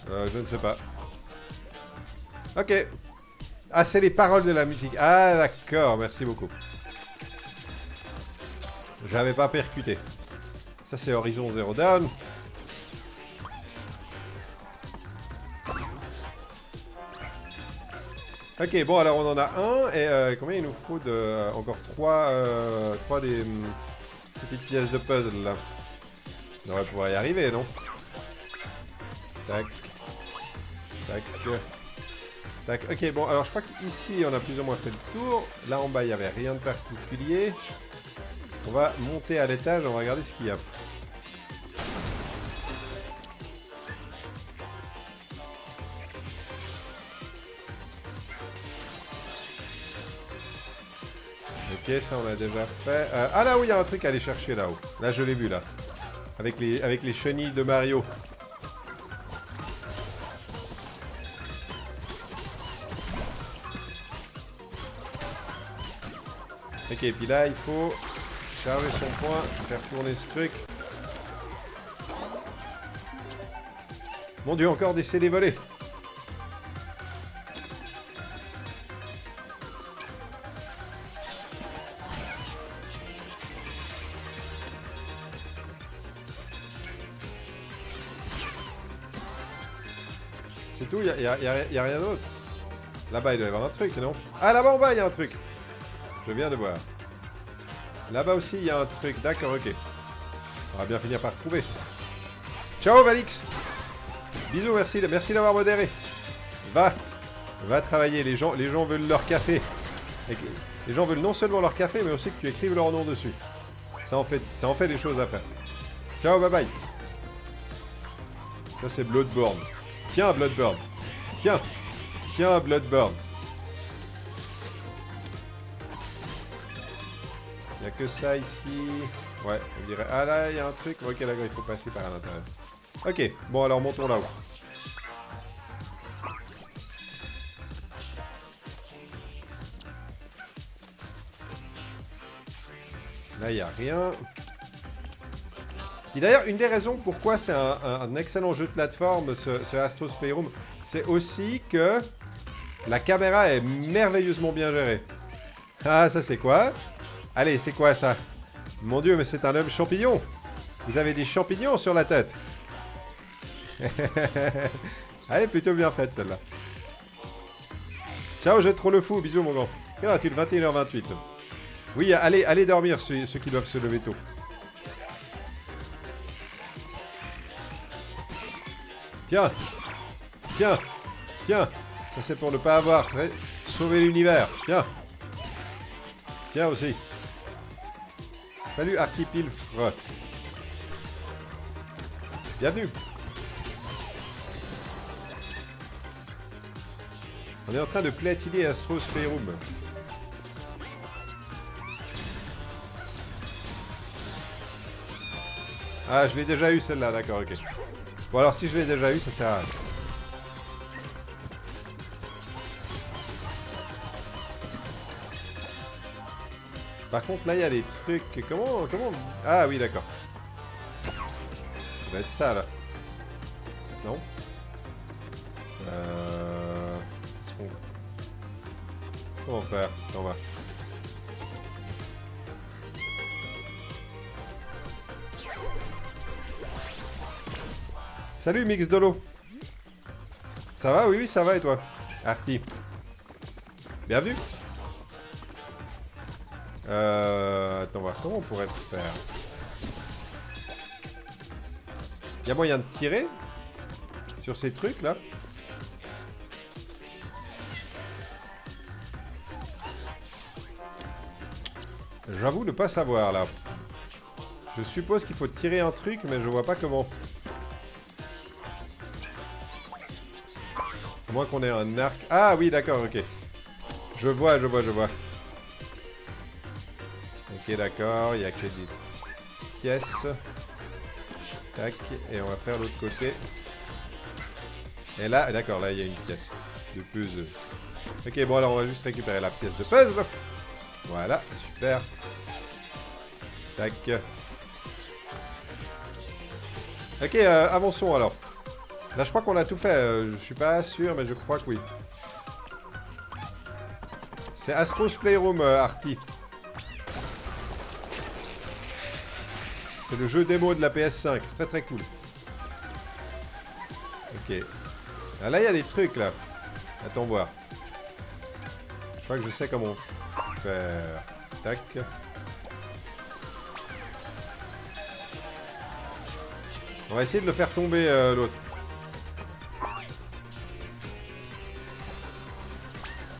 Je ne sais pas. Ok. Ah, c'est les paroles de la musique. Ah, d'accord, merci beaucoup. J'avais pas percuté. Ça, c'est Horizon Zero Dawn. Ok, bon, alors on en a un. Et combien il nous faut de... encore trois des petites pièces de puzzle, là. On devrait pouvoir y arriver, non? Tac. Tac. Tac. Ok, bon, alors je crois qu'ici, on a plus ou moins fait le tour. Là, en bas, il n'y avait rien de particulier. On va monter à l'étage, on va regarder ce qu'il y a. Ok, ça on a déjà fait. Ah là où il y a un truc à aller chercher là-haut. Là je l'ai vu là. Avec les chenilles de Mario. Ok, et puis là il faut charger son point, faire tourner ce truc. Mon dieu, encore des CD volés. C'est tout, y a rien d'autre. Là-bas, il doit y avoir un truc, non? Ah, là-bas, en bas, il y a un truc. Je viens de voir. Là-bas aussi, il y a un truc. D'accord, ok. On va bien finir par trouver. Ciao, Valix. Bisous, merci d'avoir modéré. Va travailler. Les gens veulent leur café. Les gens veulent non seulement leur café, mais aussi que tu écrives leur nom dessus. Ça en fait des choses à faire. Ciao, bye bye. Ça, c'est Bloodborne. Tiens, Bloodborne. Tiens, Bloodborne. Il n'y a que ça ici. Ouais, on dirait... Ah là, il y a un truc. Ok, d'accord, il faut passer par l'intérieur. Ok, bon, alors montons là-haut. Là, il n'y a rien. Et d'ailleurs, une des raisons pourquoi c'est un excellent jeu de plateforme, ce Astro's Playroom, c'est aussi que la caméra est merveilleusement bien gérée. Ah, ça c'est quoi? Allez, c'est quoi ça? Mon dieu, mais c'est un homme champignon. Vous avez des champignons sur la tête. Elle est plutôt bien faite celle-là. Ciao, j'ai trop le fou. Bisous mon grand. Quelle heure est-il? 21h28. Oui, allez dormir ceux qui doivent se lever tôt. Tiens. Ça c'est pour ne pas avoir sauvé l'univers. Tiens aussi. Salut Archipilfre. Bienvenue. On est en train de platiner Astro's Playroom. Ah, je l'ai déjà eu celle-là, d'accord, ok. Bon alors si je l'ai déjà eu, ça sert à rien. Par contre là il y a des trucs... Comment... Ah oui d'accord. Ça va être ça là. Non? Est-ce qu'on... Comment faire? On va. Salut Mix Dolo. Ça va? Oui, ça va et toi? Arty. Bienvenue. Attends, on va voir comment on pourrait faire. Il y a moyen de tirer sur ces trucs là? J'avoue ne pas savoir, là. Je suppose qu'il faut tirer un truc, mais je vois pas comment. À moins qu'on ait un arc. Ah oui, d'accord, ok. Je vois. Ok, d'accord, il y a que des pièces. Tac, et on va faire l'autre côté. Et là, d'accord, là, il y a une pièce de puzzle. Ok, bon, alors on va juste récupérer la pièce de puzzle. Voilà, super. Tac. Ok, avançons alors. Là, je crois qu'on a tout fait. Je suis pas sûr, mais je crois que oui. C'est Astro's Playroom, Arty. C'est le jeu démo de la PS5. C'est très très cool. Ok. Ah, là, il y a des trucs, là. Attends voir. Je crois que je sais comment faire. Tac. On va essayer de le faire tomber, l'autre.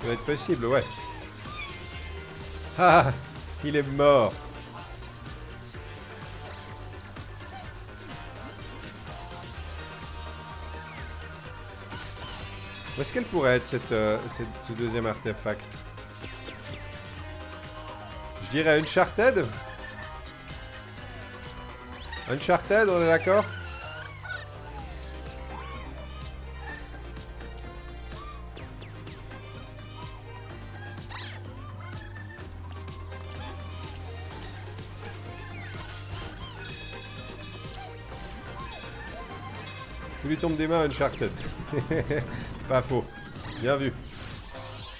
Ça va être possible, ouais. Ah, il est mort. Où est-ce qu'elle pourrait être, ce deuxième artefact? Je dirais Uncharted. Uncharted, on est d'accord? Tout lui tombe des mains, Uncharted. Pas faux. Bien vu.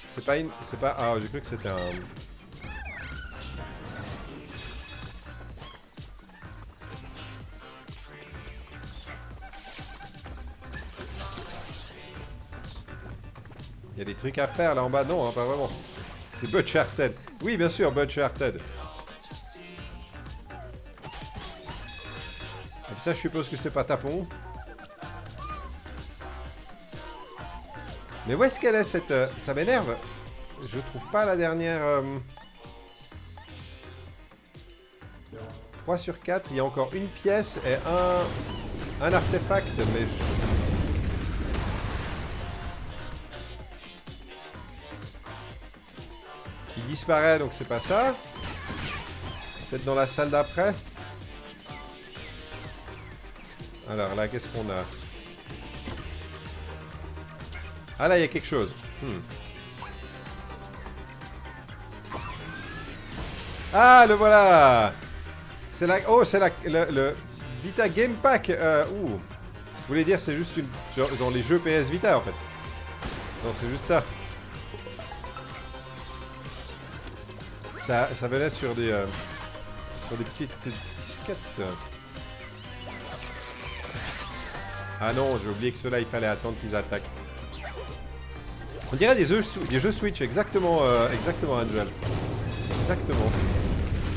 C'est pas une... C'est pas... Ah, j'ai cru que c'était un... Il y a des trucs à faire là en bas. Non, hein, pas vraiment. C'est Uncharted. Oui, bien sûr, Uncharted. Et puis ça, je suppose que c'est pas tapon. Mais où est-ce qu'elle est cette... Ça m'énerve. Je trouve pas la dernière... 3 sur 4. Il y a encore une pièce et un artefact. Mais je... Il disparaît, donc c'est pas ça. Peut-être dans la salle d'après. Alors là, qu'est-ce qu'on a? Ah là, il y a quelque chose. Ah, le voilà. C'est la... Oh, c'est la... Le Vita Game Pack. Ouh. Vous voulez dire c'est juste une... Genre, dans les jeux PS Vita, en fait. Non, c'est juste ça. Ça venait sur des petites disquettes. Ah non, j'ai oublié que ceux-là, il fallait attendre qu'ils attaquent. On dirait des jeux Switch, exactement, exactement, Angel. Exactement.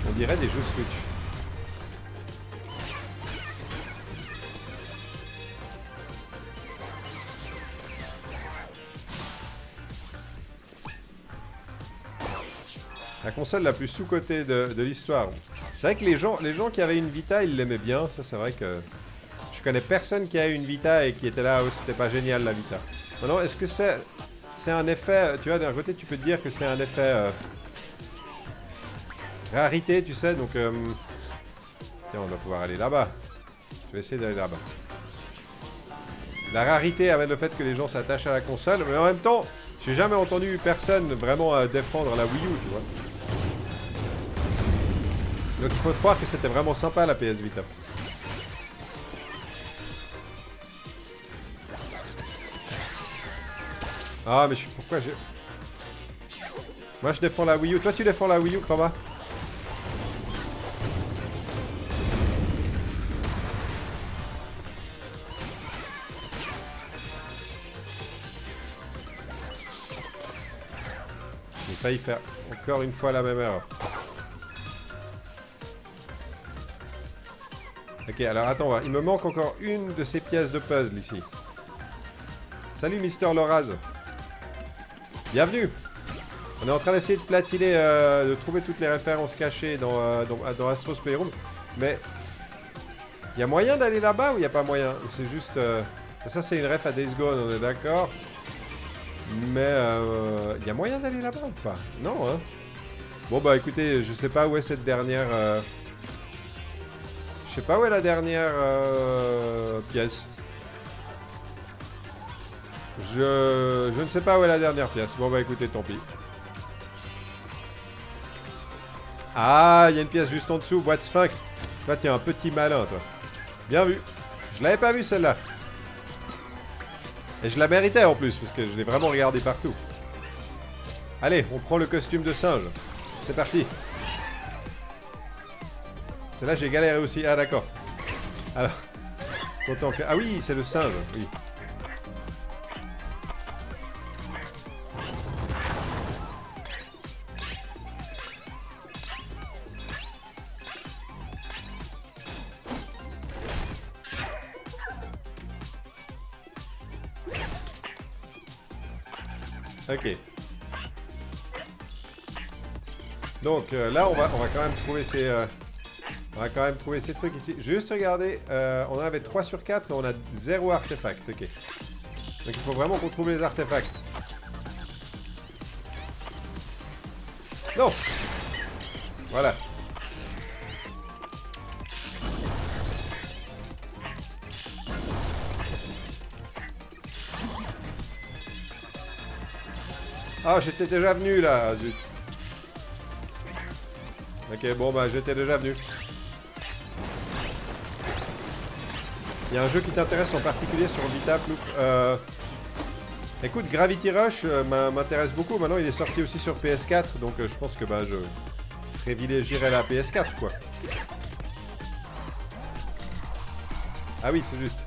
On dirait des jeux Switch. La console la plus sous-cotée de l'histoire. C'est vrai que les gens qui avaient une Vita, ils l'aimaient bien. Ça, c'est vrai que... Je connais personne qui a eu une Vita et qui était là, oh, c'était pas génial, la Vita. Maintenant, est-ce que c'est un effet... Tu vois, d'un côté, tu peux te dire que c'est un effet... rarité, tu sais, donc... Tiens, on va pouvoir aller là-bas. Je vais essayer d'aller là-bas. La rarité amène le fait que les gens s'attachent à la console, mais en même temps, j'ai jamais entendu personne vraiment défendre la Wii U, tu vois. Donc il faut croire que c'était vraiment sympa la PS Vita. Ah, mais pourquoi j'ai... Moi je défends la Wii U. Toi tu défends la Wii U, Chroma? J'ai failli faire encore une fois la même erreur. Ok, alors attends, il me manque encore une de ces pièces de puzzle ici. Salut Mister Loraz. Bienvenue. On est en train d'essayer de platiner, de trouver toutes les références cachées dans Astro's Playroom. Mais... il y a moyen d'aller là-bas ou il n'y a pas moyen? C'est juste... ça, c'est une ref à Days Gone, on est d'accord. Mais il y a moyen d'aller là-bas ou pas? Non, hein? Bon, bah écoutez, je sais pas où est cette dernière... je sais pas où est la dernière pièce. Je ne sais pas où est la dernière pièce. Bon, bah écoutez, tant pis. Ah, il y a une pièce juste en dessous, boîte Sphinx. Toi, t'es un petit malin, toi. Bien vu. Je l'avais pas vu, celle-là. Et je la méritais, en plus, parce que je l'ai vraiment regardé partout. Allez, on prend le costume de singe. C'est parti. Celle-là, j'ai galéré aussi. Ah, d'accord. Alors, content que... ah oui, c'est le singe, oui. Ok. Donc là, on va quand même trouver ces... on va quand même trouver ces trucs ici. Juste regarder, on en avait 3 sur 4 et on a 0 artefact. Ok. Donc il faut vraiment qu'on trouve les artefacts. Non! Voilà. Ah, j'étais déjà venu là, zut. Ok, bon bah j'étais déjà venu. Il y a un jeu qui t'intéresse en particulier sur Vita, Plouf. Écoute, Gravity Rush m'intéresse beaucoup. Maintenant, il est sorti aussi sur PS4, donc je pense que bah je privilégierai la PS4, quoi. Ah oui, c'est juste.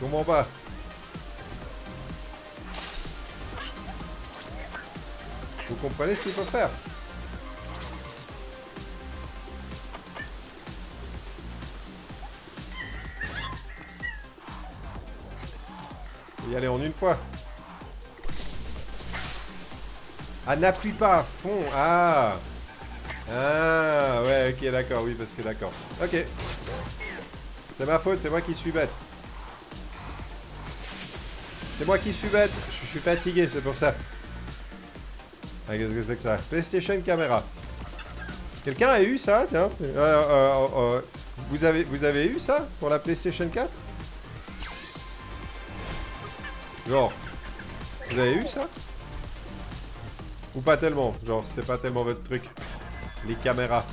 Je comprends pas. Vous comprenez ce qu'il faut faire? Faut y aller en une fois. Ah, n'appuie pas à fond. Ah. Ah, ouais, ok, d'accord, oui, parce que d'accord. Ok. C'est ma faute, c'est moi qui suis bête. C'est moi qui suis bête. Je suis fatigué, c'est pour ça. Ah, qu'est-ce que c'est que ça? PlayStation Camera. Quelqu'un a eu ça? Tiens. Vous avez eu ça pour la PlayStation 4? Genre, vous avez eu ça? Ou pas tellement? Genre, c'était pas tellement votre truc. Les caméras.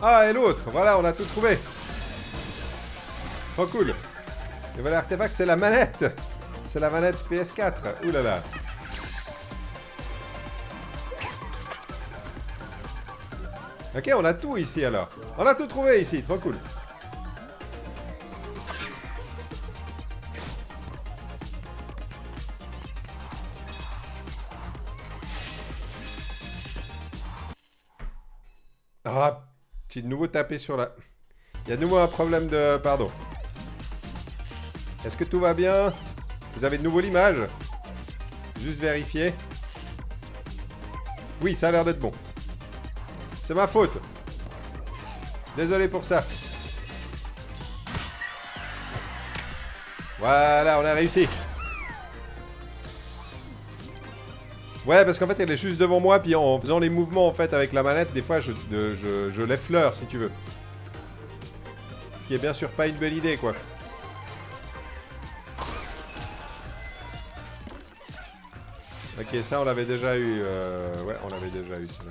Ah, et l'autre, voilà, on a tout trouvé. Trop cool. Le nouvel artefact, c'est la manette. C'est la manette PS4. Ouh là là. Ok, on a tout ici alors. On a tout trouvé ici, trop cool. Ah, j'ai de nouveau tapé sur la... Il y a de nouveau un problème de... Pardon. Est-ce que tout va bien? Vous avez de nouveau l'image? Juste vérifier. Oui, ça a l'air d'être bon. C'est ma faute. Désolé pour ça. Voilà, on a réussi. Ouais, parce qu'en fait, elle est juste devant moi, puis en faisant les mouvements, en fait, avec la manette, des fois, je l'effleure, si tu veux. qui est bien sûr pas une bonne idée, quoi. Ok, ça on l'avait déjà eu. Ouais, on l'avait déjà eu, ça.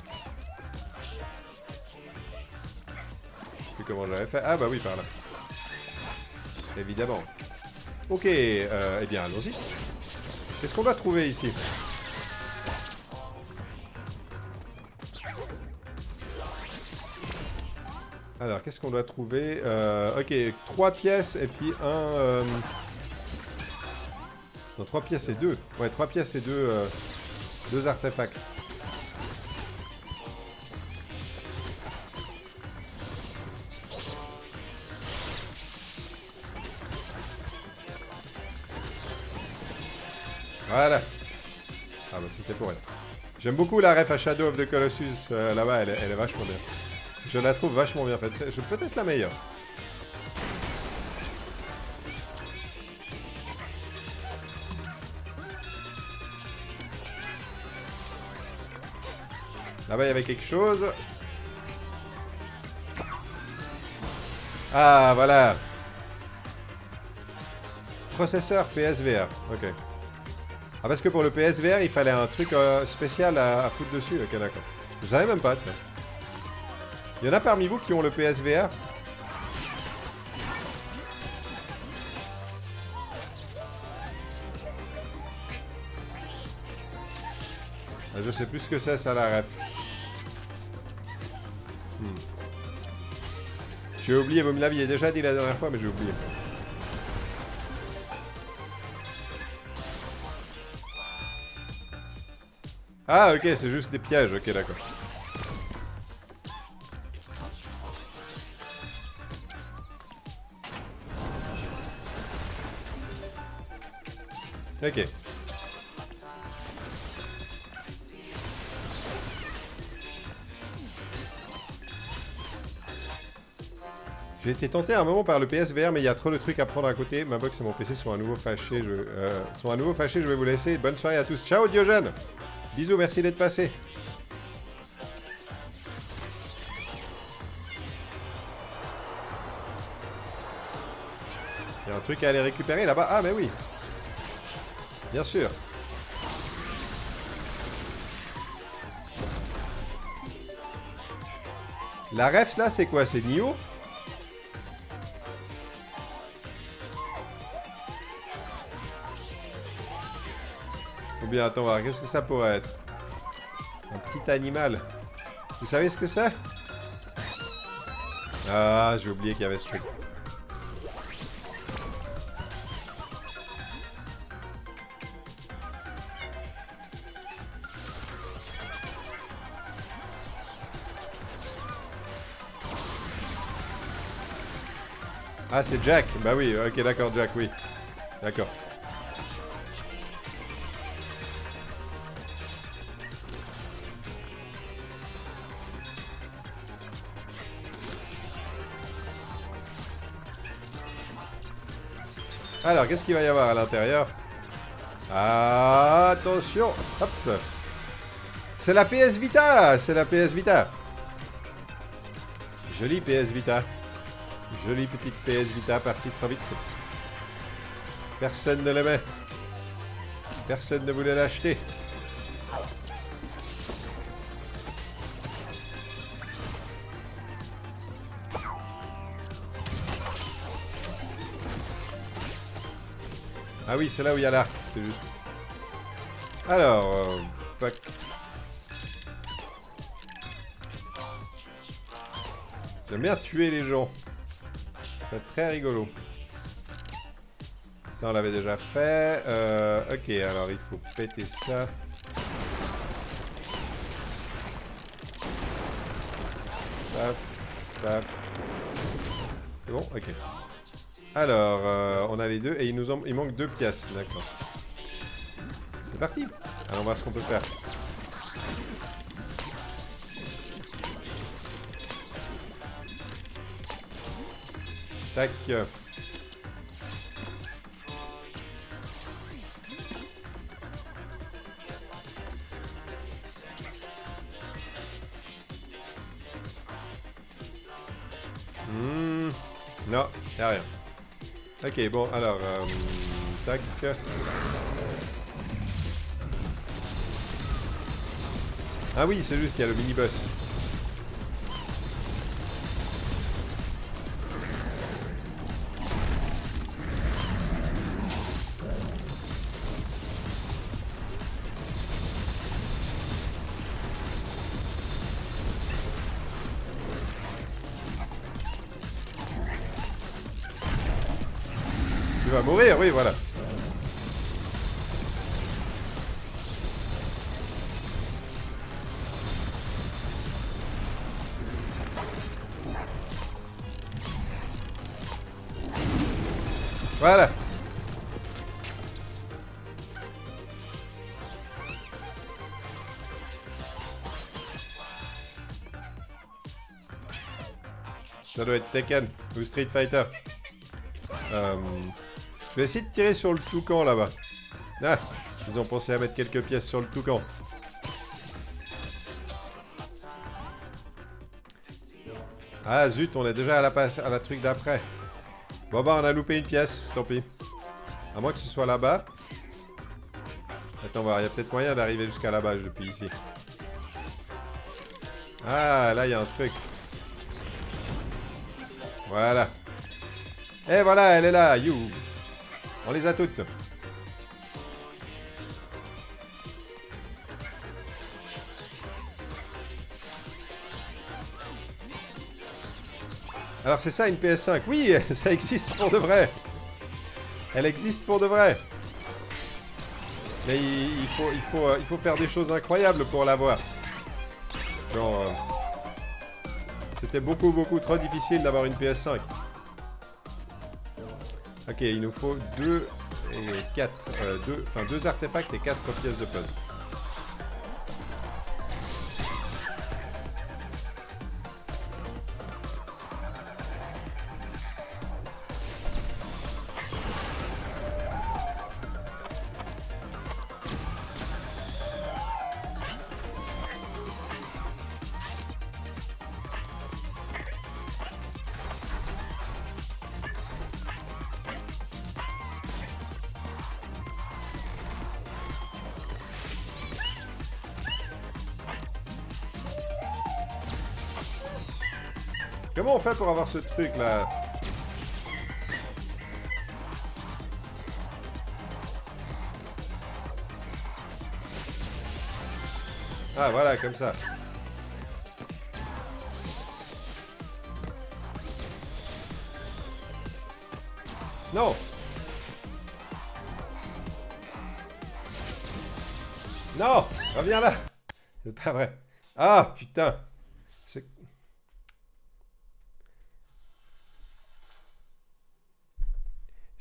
Je sais plus comment je l'avais fait. Ah bah oui, par là. Évidemment. Ok, eh bien allons-y. Qu'est-ce qu'on va trouver ici? Alors, qu'est-ce qu'on doit trouver? Ok, 3 pièces et puis un... Non, 3 pièces et 2. Ouais, 3 pièces et 2 artefacts. Voilà. Ah bah c'était pour elle. J'aime beaucoup la ref à Shadow of the Colossus là-bas, elle est vachement bien. Je la trouve vachement bien faite. C'est peut-être la meilleure. Là-bas, il y avait quelque chose. Ah, voilà. Processeur PSVR. Ok. Ah, parce que pour le PSVR, il fallait un truc spécial à foutre dessus. Ok, d'accord. Je savais même pas. Tiens. Il y en a parmi vous qui ont le PSVR? Ah, je sais plus ce que c'est, ça, la ref. J'ai oublié, vous me l'aviez déjà dit la dernière fois, mais j'ai oublié. Ah, ok, c'est juste des pièges. Ok, d'accord. Ok. J'ai été tenté à un moment par le PSVR, mais il y a trop de trucs à prendre à côté. Ma box et mon PC sont à nouveau fâchés. Je vais vous laisser. Bonne soirée à tous. Ciao Diogène. Bisous, merci d'être passé. Il y a un truc à aller récupérer là-bas. Ah, mais oui. Bien sûr. La ref là, c'est quoi? C'est Nioh? Ou bien, attends, voir, qu'est-ce que ça pourrait être? Un petit animal. Vous savez ce que c'est? Ah, j'ai oublié qu'il y avait ce truc. Ah, c'est Jack. Bah oui, ok, d'accord, Jack, oui. D'accord. Alors, qu'est-ce qu'il va y avoir à l'intérieur? Ah, attention. Hop. C'est la PS Vita. C'est la PS Vita. Jolie PS Vita. Jolie petite PS Vita partie trop vite. Personne ne l'aimait. Personne ne voulait l'acheter. Ah oui, c'est là où il y a l'arc, c'est juste. Alors, j'aime bien tuer les gens. C'est très rigolo. Ça, on l'avait déjà fait. Ok, alors il faut péter ça. Paf, paf. C'est bon? Ok. Alors, on a les deux et il manque 2 pièces. D'accord. C'est parti. Allons voir ce qu'on peut faire. Tac. Non, y'a rien. Ok, bon, alors... tac. Ah oui, c'est juste, il y a le mini-boss. Tu vas mourir, oui, voilà. Voilà. Ça doit être Tekken ou Street Fighter. Je vais essayer de tirer sur le toucan là-bas. Ah, ils ont pensé à mettre quelques pièces sur le toucan. Ah zut, on est déjà à la truc d'après. Bon bah on a loupé une pièce, tant pis. À moins que ce soit là-bas. Attends, voir, il y a peut-être moyen d'arriver jusqu'à là-bas depuis ici. Ah, là il y a un truc. Voilà. Et voilà, elle est là, you. On les a toutes. Alors c'est ça une PS5. Oui, ça existe pour de vrai. Elle existe pour de vrai. Mais il faut faire des choses incroyables pour l'avoir. Genre... c'était beaucoup trop difficile d'avoir une PS5. Ok, il nous faut 2 artefacts et 4 pièces de puzzle. Comment on fait pour avoir ce truc là? Ah voilà, comme ça. Non. Non, reviens là. C'est pas vrai. Ah putain.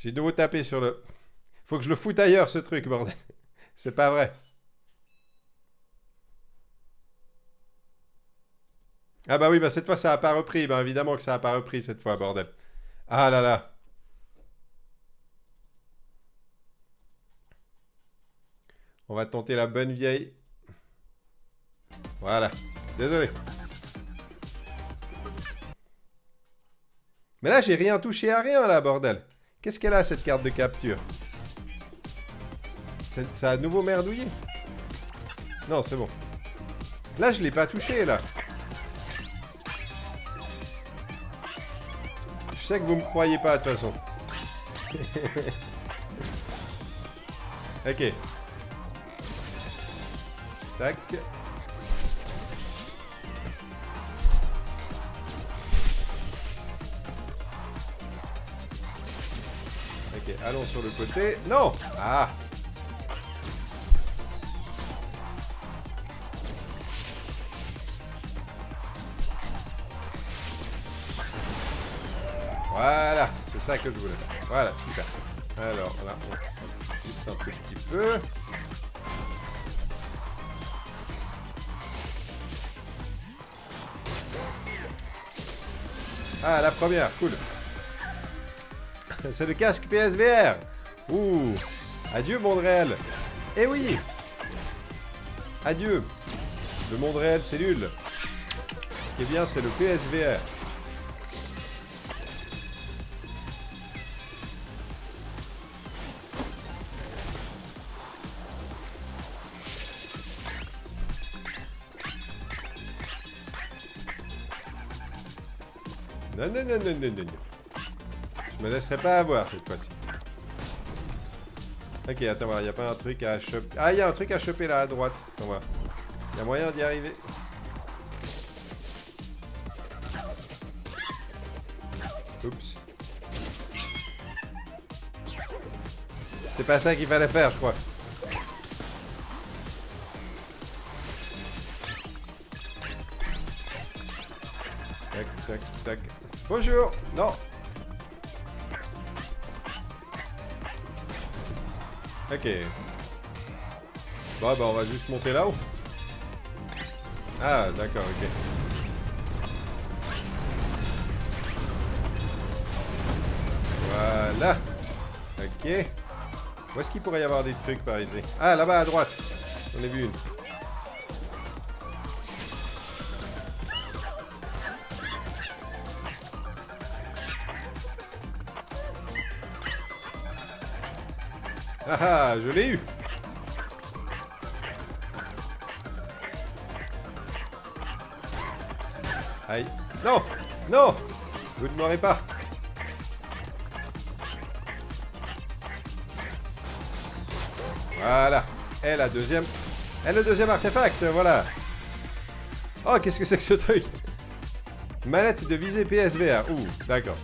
J'ai de nouveau tapé sur le... Faut que je le foute ailleurs, ce truc, bordel. C'est pas vrai. Ah bah oui, bah cette fois, ça a pas repris. Bah évidemment que ça a pas repris cette fois, bordel. Ah là là. On va tenter la bonne vieille... Voilà. Désolé. Mais là, j'ai rien touché à rien, là, bordel. Qu'est-ce qu'elle a, cette carte de capture? Ça a de nouveau merdouillé? Non, c'est bon. Là, je l'ai pas touché, là. Je sais que vous me croyez pas, de toute façon. Ok. Tac. Ok, allons sur le côté. Non! Ah! Voilà, c'est ça que je voulais. Voilà, super. Alors, là, on... juste un tout petit peu. Ah, la première, cool. C'est le casque PSVR. Ouh. Adieu, monde réel. Eh oui. Adieu. Le monde réel, c'est nul. Ce qui est bien, c'est le PSVR. Non, non, non, non, non, non, non. Je me laisserai pas avoir cette fois-ci. Ok, attends, il n'y a pas un truc à choper. Ah, il y a un truc à choper là à droite. Attends voir. Il y a moyen d'y arriver. Oups. C'était pas ça qu'il fallait faire, je crois. Tac, tac, tac. Bonjour. Non. Ok. Bon, bah on va juste monter là-haut. Ah, d'accord, ok. Voilà. Ok. Où est-ce qu'il pourrait y avoir des trucs par ici? Ah, là-bas à droite. J'en ai vu une. Ah ah, je l'ai eu. Aïe. Non. Non. Vous ne m'aurez pas. Voilà. Et la deuxième. Et le deuxième artefact, voilà. Oh, qu'est-ce que c'est que ce truc? Manette de visée PSVR. Ouh, d'accord.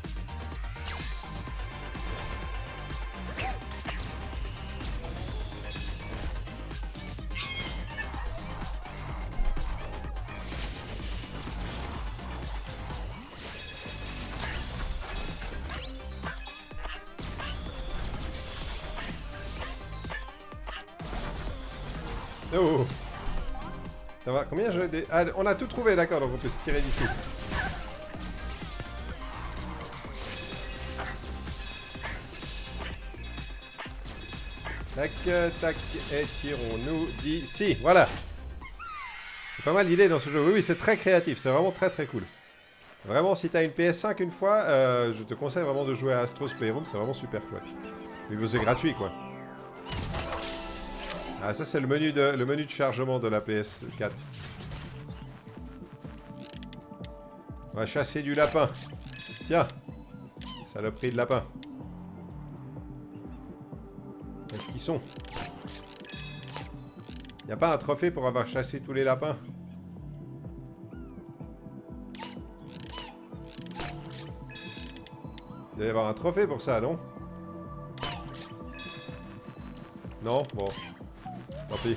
Oh. Ça va, combien j'ai des... Ah, on a tout trouvé, d'accord, donc on peut se tirer d'ici. Tac, tac, et tirons-nous d'ici. Voilà. C'est pas mal d'idées dans ce jeu. Oui, oui, c'est très créatif, c'est vraiment très très cool. Vraiment, si t'as une PS5 une fois, je te conseille vraiment de jouer à Astro's Playroom, c'est vraiment super chouette. Mais c'est gratuit, quoi. Ah, ça c'est le menu de chargement de la PS4. On va chasser du lapin. Tiens. Saloperie de lapin. Où est-ce qu'ils sont? Y a pas un trophée pour avoir chassé tous les lapins? Il doit y avoir un trophée pour ça, non? Non? Bon. Tant pis.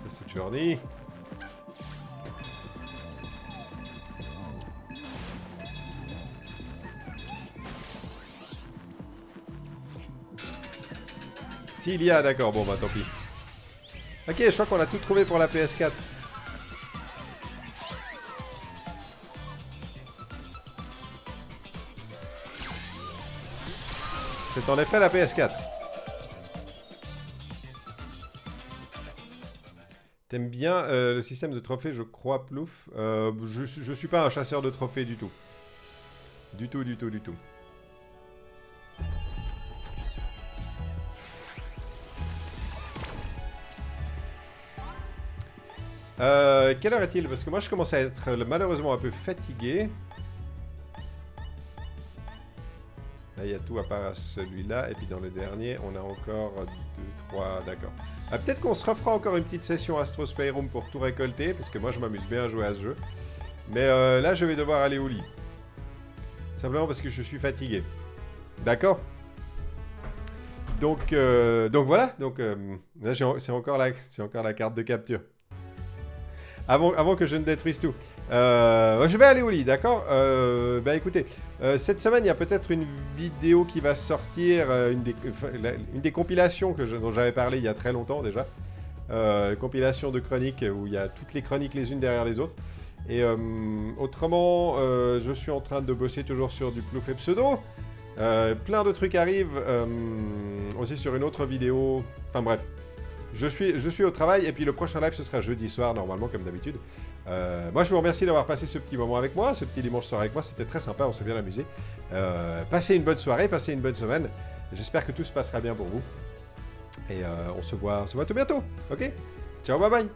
Ça c'est Journey. S'il y a, d'accord, bon bah tant pis. Ok, je crois qu'on a tout trouvé pour la PS4. C'est en effet la PS4. T'aimes bien le système de trophées, je crois, Plouf. Je suis pas un chasseur de trophées du tout. Du tout, du tout, du tout. Quelle heure est-il? Parce que moi je commence à être malheureusement un peu fatigué. Là il y a tout à part celui-là. Et puis dans le dernier on a encore 2, 3, d'accord. Peut-être qu'on se refera encore une petite session Astro's Playroom pour tout récolter. Parce que moi je m'amuse bien à jouer à ce jeu. Mais là je vais devoir aller au lit. Simplement parce que je suis fatigué. D'accord? Donc voilà. Donc là c'est encore la carte de capture. Avant que je ne détruise tout. Je vais aller au lit, d'accord? Bah écoutez, cette semaine, il y a peut-être une vidéo qui va sortir, une des compilations dont j'avais parlé il y a très longtemps déjà. Compilation de chroniques où il y a toutes les chroniques les unes derrière les autres. Et autrement, je suis en train de bosser toujours sur du Plouf et Pseudo. Plein de trucs arrivent. Aussi sur une autre vidéo. Enfin bref. Je suis au travail et puis le prochain live ce sera jeudi soir normalement comme d'habitude. Moi je vous remercie d'avoir passé ce petit moment avec moi, ce petit dimanche soir avec moi, c'était très sympa, on s'est bien amusé. Passez une bonne soirée, passez une bonne semaine. J'espère que tout se passera bien pour vous. Et on se voit tout bientôt, ok? Ciao, bye bye!